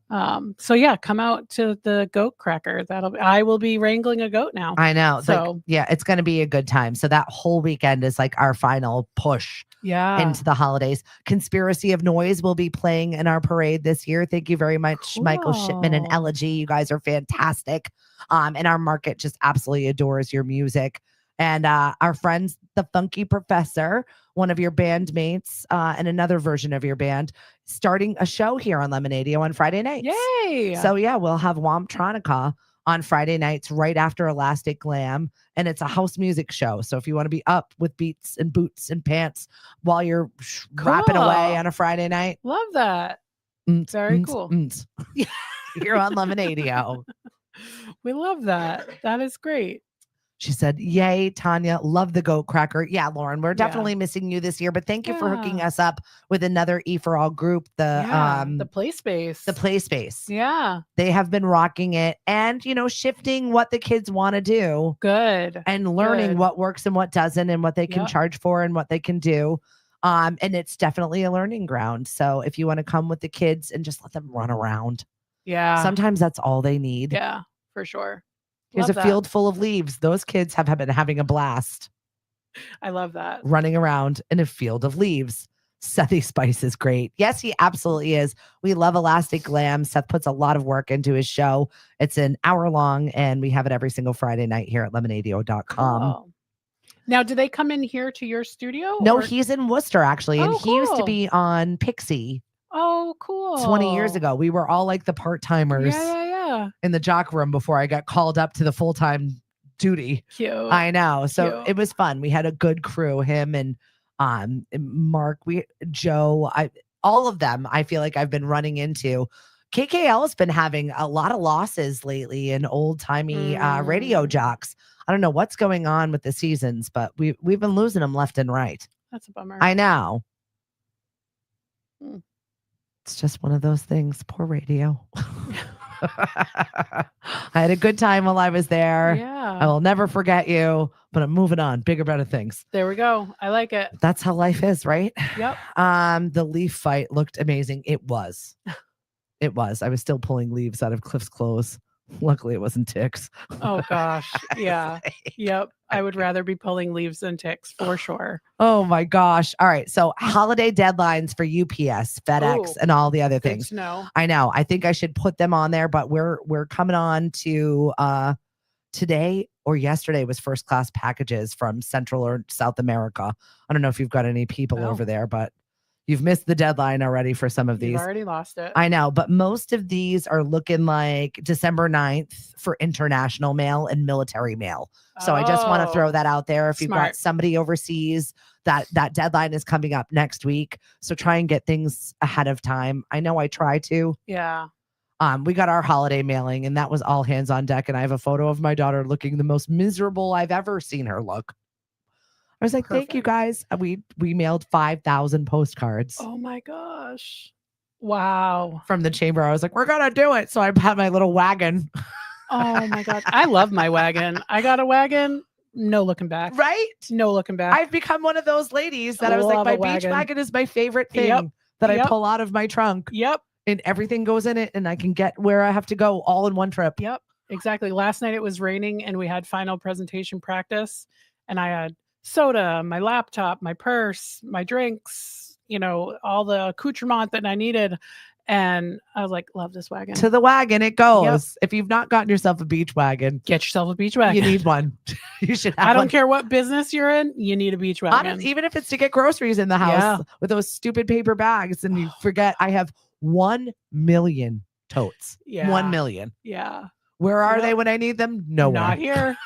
So yeah, come out to the goat cracker. I will be wrangling a goat now. I know. So it's going to be a good time. So that whole weekend is like our final push into the holidays. Conspiracy of Noise will be playing in our parade this year. Thank you very much, cool. Michael Shipman and Elegy. You guys are fantastic. And our market just absolutely adores your music. And our friends, the Funky Professor, one of your bandmates, and another version of your band, starting a show here on Lemonadio on Friday nights. Yay! So yeah, we'll have Womptronica on Friday nights right after Elastic Glam, and it's a house music show. So if you want to be up with beats and boots and pants while you're rapping away on a Friday night, love that. Very cool. You're on Lemonadio. We love that. That is great. She said, "Yay, Tanya, love the goat cracker." Yeah, Lauren, we're definitely missing you this year, but thank you for hooking us up with another EforAll group, the Play Space. The Play Space. Yeah. They have been rocking it and, shifting what the kids want to do. Good. And learning what works and what doesn't and what they can charge for and what they can do. And it's definitely a learning ground. So if you want to come with the kids and just let them run around. Yeah. Sometimes that's all they need. Yeah, for sure. Here's a field full of leaves. Those kids have been having a blast. I love that. Running around in a field of leaves. Sethy Spice is great. Yes, he absolutely is. We love Elastic Glam. Seth puts a lot of work into his show. It's an hour long, and we have it every single Friday night here at lemonadio.com. Cool. Now, do they come in here to your studio? No, he's in Worcester, actually. And he used to cool. be on Pixie Oh, cool. 20 years ago. We were all like the part-timers in the jock room before I got called up to the full-time duty. Cute. I know. So it was fun. We had a good crew, him and Mark, Joe, all of them. I feel like I've been running into. KKL has been having a lot of losses lately in old-timey radio jocks. I don't know what's going on with the seasons, but we've been losing them left and right. That's a bummer. I know. It's just one of those things. Poor radio. I had a good time while I was there. Yeah. I will never forget you, but I'm moving on. Bigger, better things. There we go. I like it. That's how life is, right? Yep. The leaf fight looked amazing. It was. It was. I was still pulling leaves out of Cliff's clothes. Luckily, it wasn't ticks. Oh, gosh. Yeah. Yep. I would rather be pulling leaves than ticks for sure. Oh, my gosh. All right. So holiday deadlines for UPS, FedEx, and all the other things. No. I know. I think I should put them on there, but we're coming on to today or yesterday was first class packages from Central or South America. I don't know if you've got any people over there, but you've missed the deadline already for some of these. You've already lost it. I know, but most of these are looking like December 9th for international mail and military mail. So I just want to throw that out there. If you've got somebody overseas, that deadline is coming up next week. So try and get things ahead of time. I know I try to. Yeah. We got our holiday mailing and that was all hands on deck. And I have a photo of my daughter looking the most miserable I've ever seen her look. I was like, thank you guys. We mailed 5,000 postcards. Oh my gosh. Wow. From the chamber. I was like, we're going to do it. So I had my little wagon. Oh my God. I love my wagon. I got a wagon. No looking back. Right? No looking back. I've become one of those ladies that I was like, my beach wagon is my favorite thing that I pull out of my trunk. Yep. And everything goes in it and I can get where I have to go all in one trip. Yep. Exactly. Last night it was raining and we had final presentation practice and I had soda, my laptop, my purse, my drinks, all the accoutrement that I needed. And I was like, love this wagon. To the wagon it goes. Yep. If you've not gotten yourself a beach wagon, get yourself a beach wagon. You need one. You should have I don't care what business you're in, you need a beach wagon. Even if it's to get groceries in the house with those stupid paper bags and you forget I have 1 million totes. Yeah. 1 million. Yeah. Where are they when I need them? Nowhere. Not here.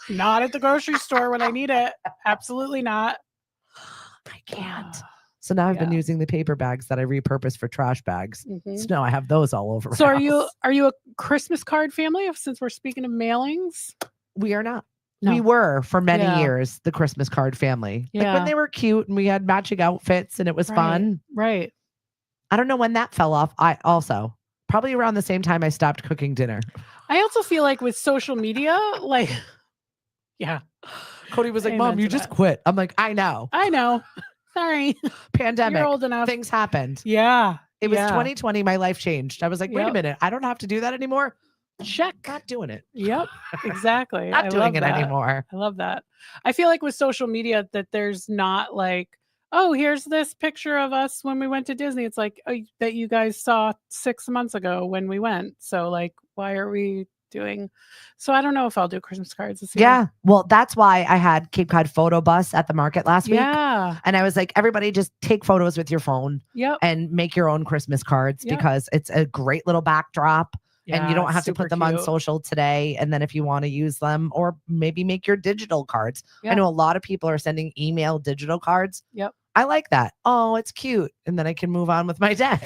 Not at the grocery store when I need it. Absolutely not. I can't. So now I've been using the paper bags that I repurpose for trash bags. Mm-hmm. So now I have those all over. So are you a Christmas card family? Since we're speaking of mailings, we are not. No. We were for many years the Christmas card family. Yeah. Like when they were cute and we had matching outfits and it was fun. Right. I don't know when that fell off. I also probably around the same time I stopped cooking dinner. I also feel like with social media, like. Yeah. Cody was like, Mom, you just quit. I'm like, I know. Sorry. Pandemic. You're old enough. Things happened. Yeah. It was 2020. My life changed. I was like, wait a minute. I don't have to do that anymore. Check. Not doing it. Yep. Exactly. Not doing it anymore. I love that. I feel like with social media that there's not like, oh, here's this picture of us when we went to Disney. It's like that you guys saw 6 months ago when we went. So like, why are we doing? So I don't know if I'll do Christmas cards this year. Yeah. Well, that's why I had Cape Cod photo bus at the market last week. Yeah. And I was like, everybody just take photos with your phone and make your own Christmas cards because it's a great little backdrop. Yeah, and you don't have to put them on social today. And then if you want to use them or maybe make your digital cards. I know a lot of people are sending email digital cards. Yep. I like that. Oh, it's cute. And then I can move on with my day.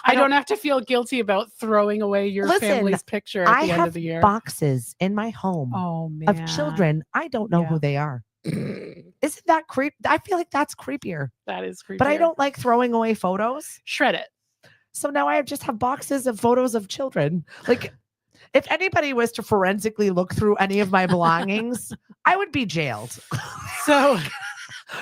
I don't have to feel guilty about throwing away your family's picture at the end of the year. I have boxes in my home of children. I don't know who they are. Isn't that creep? I feel like that's creepier. That is creepy. But I don't like throwing away photos. Shred it. So now I just have boxes of photos of children. Like if anybody was to forensically look through any of my belongings, I would be jailed. So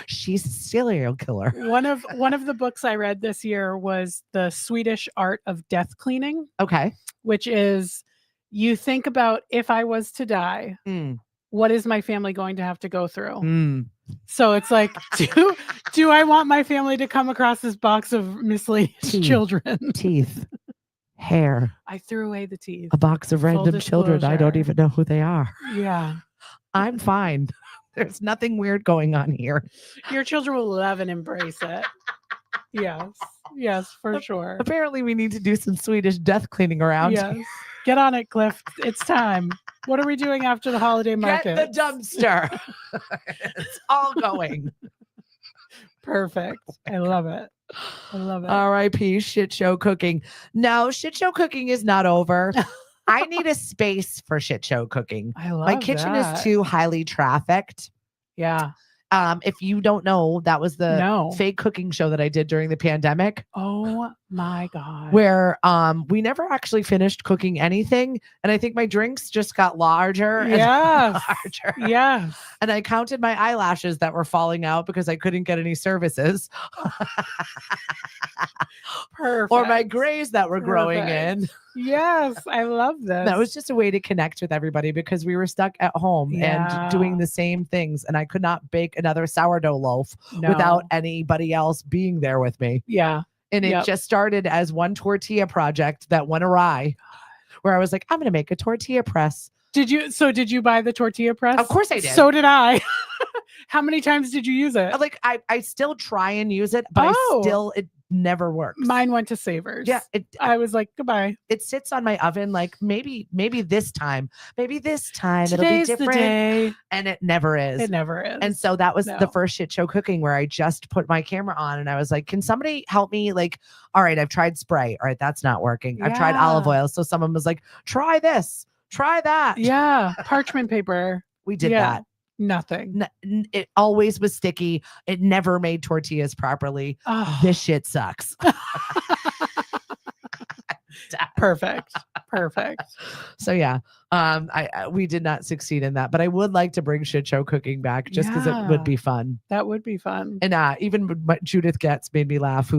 she's a serial killer. One of the books I read this year was The Swedish Art of Death Cleaning. Okay. Which is you think about if I was to die, what is my family going to have to go through? So it's like, do I want my family to come across this box of miscellaneous children? Teeth. Hair. I threw away the teeth. A box of random children. I don't even know who they are. Yeah. I'm fine. There's nothing weird going on here. Your children will love and embrace it. Yes, for sure. Apparently, we need to do some Swedish death cleaning around. Yes. Get on it, Cliff. It's time. What are we doing after the holiday market? Get the dumpster. It's all going. Perfect. I love it. R.I.P. shit show cooking. No, shit show cooking is not over. I need a space for shit show cooking. My kitchen is too highly trafficked. Yeah. If you don't know, that was the fake cooking show that I did during the pandemic. Oh my God. Where we never actually finished cooking anything. And I think my drinks just got larger and larger. Yeah. And I counted my eyelashes that were falling out because I couldn't get any services. Perfect. Or my grays that were growing in. Yes, I love this. That was just a way to connect with everybody because we were stuck at home and doing the same things. And I could not bake another sourdough loaf without anybody else being there with me. Yeah. And it just started as one tortilla project that went awry, where I was like, I'm going to make a tortilla press. Did you buy the tortilla press? Of course I did. So did I. How many times did you use it? Like I still try and use it, but it never works. Mine went to Savers. Yeah. I was like, goodbye. It sits on my oven like maybe this time Today's it'll be different. The day. And it never is. It never is. And so that was the first shit show cooking where I just put my camera on and I was like, can somebody help me? Like, all right, I've tried spray. All right, that's not working. I've tried olive oil. So someone was like, try this, try that. Yeah. Parchment paper. We did that. Nothing. It always was sticky. It never made tortillas properly. This shit sucks. Perfect. So yeah, we did not succeed in that, but I would like to bring shit show cooking back just because it would be fun. That would be fun. And even Judith Getz made me laugh.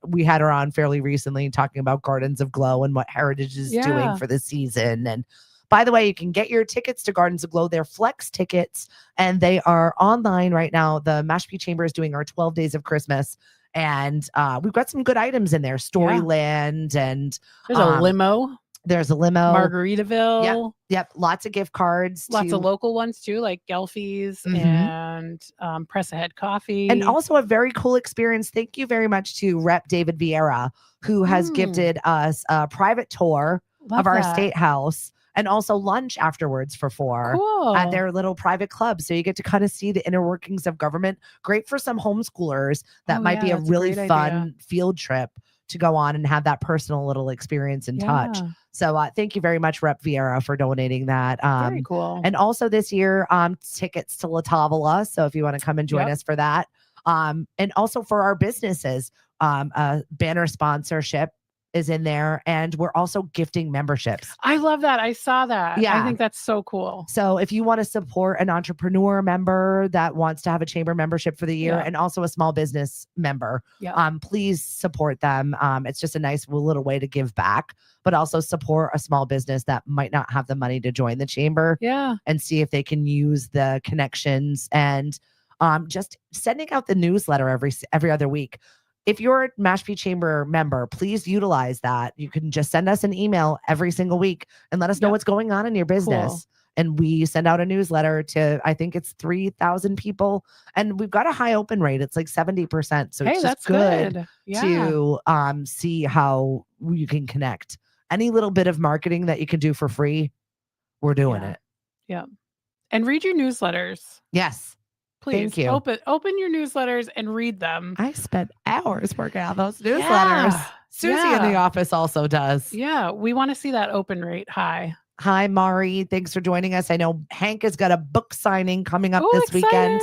We had her on fairly recently talking about Gardens of Glow and what Heritage is doing for the season. And by the way, you can get your tickets to Gardens of Glow. They're flex tickets, and they are online right now. The Mashpee Chamber is doing our 12 Days of Christmas, and we've got some good items in there. Storyland, and there's a limo. There's a limo. Margaritaville. Yep. Lots of gift cards. Lots of local ones too, like Gelfie's and Press Ahead Coffee. And also a very cool experience. Thank you very much to Rep David Vieira, who has gifted us a private tour of our state house. And also lunch afterwards for $4 at their little private club. So you get to kind of see the inner workings of government. Great for some homeschoolers. That might be a really fun field trip to go on and have that personal little experience and touch. So thank you very much, Rep Vieira, for donating that. Very cool. And also this year, tickets to La Tavola. So if you want to come and join us for that. And also for our businesses, a banner sponsorship is in there, and we're also gifting memberships. I love that. I saw that. I think that's so cool. So if you want to support an entrepreneur member that wants to have a chamber membership for the year and also a small business member, please support them. It's just a nice little way to give back, but also support a small business that might not have the money to join the chamber and see if they can use the connections and just sending out the newsletter every other week. If you're a Mashpee Chamber member, please utilize that. You can just send us an email every single week and let us know what's going on in your business. Cool. And we send out a newsletter to, I think it's 3,000 people. And we've got a high open rate. It's like 70%. So it's just good to see how you can connect. Any little bit of marketing that you can do for free, we're doing it. Yeah. And read your newsletters. Yes. Please open your newsletters and read them. I spent hours working on those newsletters. Susie in the office also does. Yeah. We want to see that open rate high. Hi, Mari. Thanks for joining us. I know Hank has got a book signing coming up this weekend.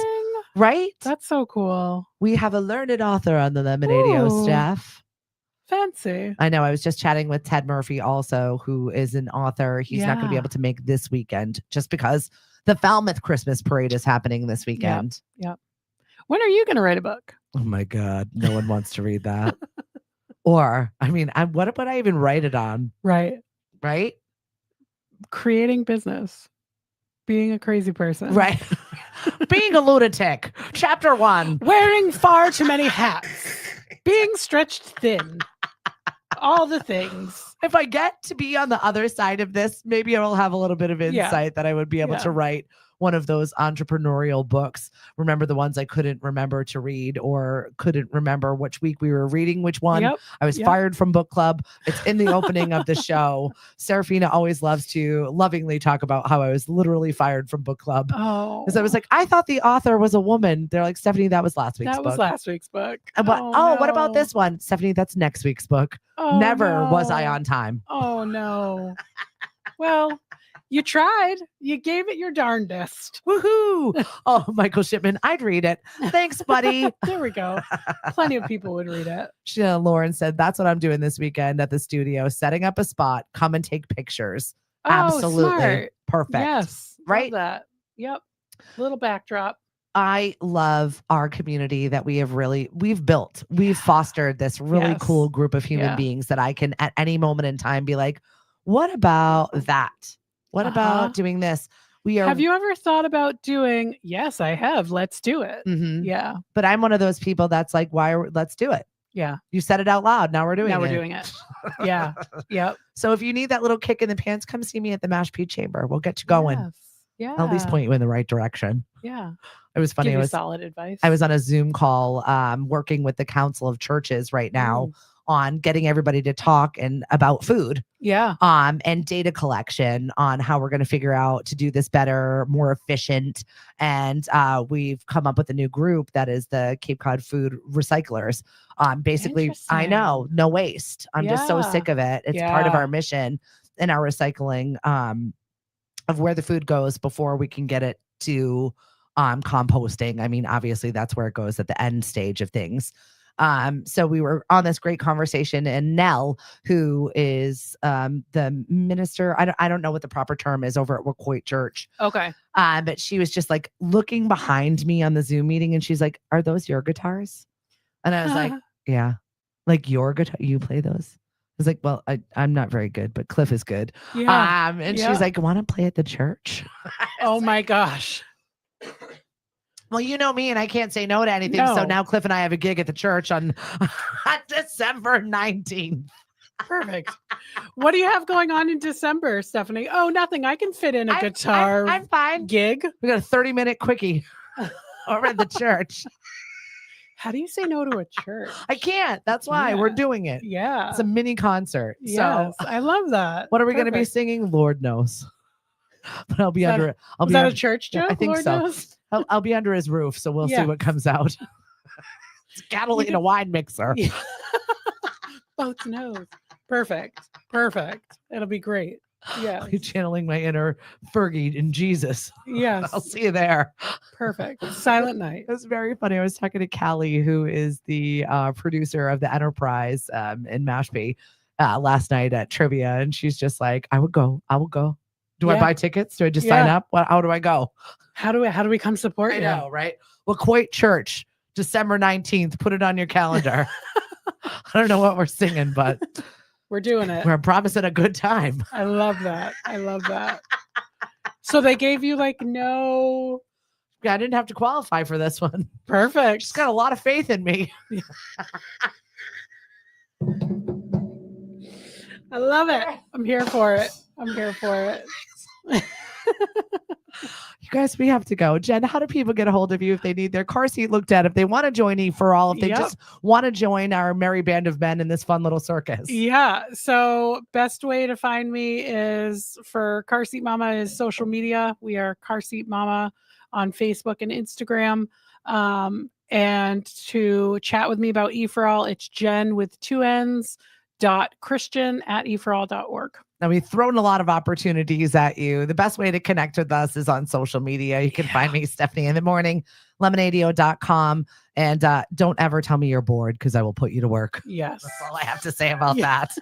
Right? That's so cool. We have a learned author on the Lemonadio staff. Fancy. I know. I was just chatting with Ted Murphy also, who is an author. He's not going to be able to make this weekend just because the Falmouth Christmas Parade is happening this weekend. Yep. When are you going to write a book? Oh my God. No one wants to read that. Or, I mean, what would I even write it on? Right. Right? Creating business. Being a crazy person. Right. Being a lunatic. Chapter 1. Wearing far too many hats. Being stretched thin. All the things. If I get to be on the other side of this, maybe I'll have a little bit of insight that I would be able to write one of those entrepreneurial books. Remember the ones I couldn't remember to read or couldn't remember which week we were reading which one. I was fired from book club. It's in the opening of the show. Serafina always loves to lovingly talk about how I was literally fired from book club. Oh. Because I was like, I thought the author was a woman. They're like, Stephanie, that was last week's book. That was last week's book. And what about this one? Stephanie, that's next week's book. Oh, Never was I on time. Oh, no. Well, you tried. You gave it your darndest. Woohoo. Oh, Michael Shipman, I'd read it. Thanks, buddy. There we go. Plenty of people would read it. Lauren said, that's what I'm doing this weekend at the studio, setting up a spot. Come and take pictures. Oh, absolutely. Smart. Perfect. Yes. Right? Love that. Yep. Little backdrop. I love our community that we've built. We've fostered this really cool group of human beings that I can at any moment in time be like, what about that? What about doing this? Have you ever thought about doing? Yes, I have. Let's do it. Mm-hmm. Yeah. But I'm one of those people that's like, let's do it. Yeah. You said it out loud. Now we're doing it. Yeah. Yep. So if you need that little kick in the pants, come see me at the Mash P Chamber. We'll get you going. Yes. Yeah. I'll at least point you in the right direction. Yeah. It was funny. Give you solid advice. I was on a Zoom call working with the Council of Churches right now on getting everybody to talk and about food. Yeah. And data collection on how we're going to figure out to do this better, more efficient. And we've come up with a new group that is the Cape Cod Food Recyclers. Basically, I know, no waste. I'm just so sick of it. It's part of our mission and our recycling of where the food goes before we can get it to composting. I mean, obviously that's where it goes at the end stage of things. So we were on this great conversation, and Nell, who is the minister, I don't know what the proper term is over at Wacoit Church. Okay. But she was just like looking behind me on the Zoom meeting, and she's like, "Are those your guitars?" And I was like, "Yeah, like your guitar. You play those?" I was like, "Well, I'm not very good, but Cliff is good." Yeah. And she's like, "Want to play at the church?" Oh my gosh. Well, you know me, and I can't say no to anything. No. So now Cliff and I have a gig at the church on December 19th. Perfect. What do you have going on in December, Stephanie? Oh, nothing. I can fit in a guitar I'm fine. Gig. We got a 30-minute quickie over at the church. How do you say no to a church? I can't. That's why we're doing it. Yeah. It's a mini concert. Yes, so I love that. What are we going to be singing? Lord knows. But I'll be under it. Is that a church joke? I think Lord so. knows? I'll be under his roof, so we'll see what comes out. It's Catalina wine mixer. Yeah. Both knows. Perfect. It'll be great. Yeah. You're channeling my inner Fergie in Jesus. Yes. I'll see you there. Perfect. Silent night. It was very funny. I was talking to Callie, who is the producer of the Enterprise in Mashpee last night at trivia, and she's just like, I will go. Do I buy tickets? Do I just sign up? How do I go? How do we come support you? I know, right? Wacoit Church, December 19th. Put it on your calendar. I don't know what we're singing, but we're doing it. We're promising a good time. I love that. So they gave you no. I didn't have to qualify for this one. Perfect. She's got a lot of faith in me. I love it. I'm here for it. You guys, we have to go. Jenn, how do people get a hold of you if they need their car seat looked at, if they want to join EforAll, if they just want to join our merry band of men in this fun little circus? Yeah. So best way to find me is for Car Seat Momma is social media. We are Car Seat Momma on Facebook and Instagram. And to chat with me about EforAll, it's Jenn with 2 N's .christian@eforall.org. Now, we've thrown a lot of opportunities at you. The best way to connect with us is on social media. You can find me, Stephanie in the Morning, lemonadeo.com. And don't ever tell me you're bored, because I will put you to work. Yes. That's all I have to say about that.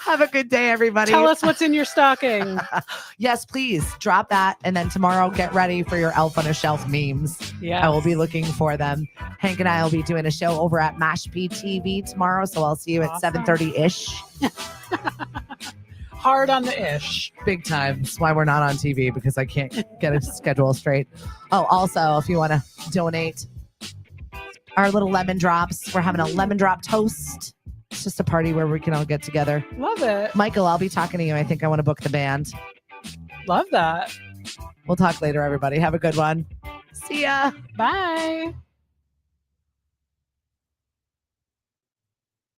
Have a good day, everybody. Tell us what's in your stocking. Yes, please. Drop that. And then tomorrow, get ready for your Elf on a Shelf memes. Yeah. I will be looking for them. Hank and I will be doing a show over at Mash P TV tomorrow. So I'll see you at 7:30-ish. hard on the ish. Big time. That's why we're not on TV, because I can't get a schedule straight. Oh, also, if you want to donate our little lemon drops, we're having a lemon drop toast. It's just a party where we can all get together. Love it. Michael, I'll be talking to you. I think I want to book the band. Love that. We'll talk later, everybody. Have a good one. See ya. Bye.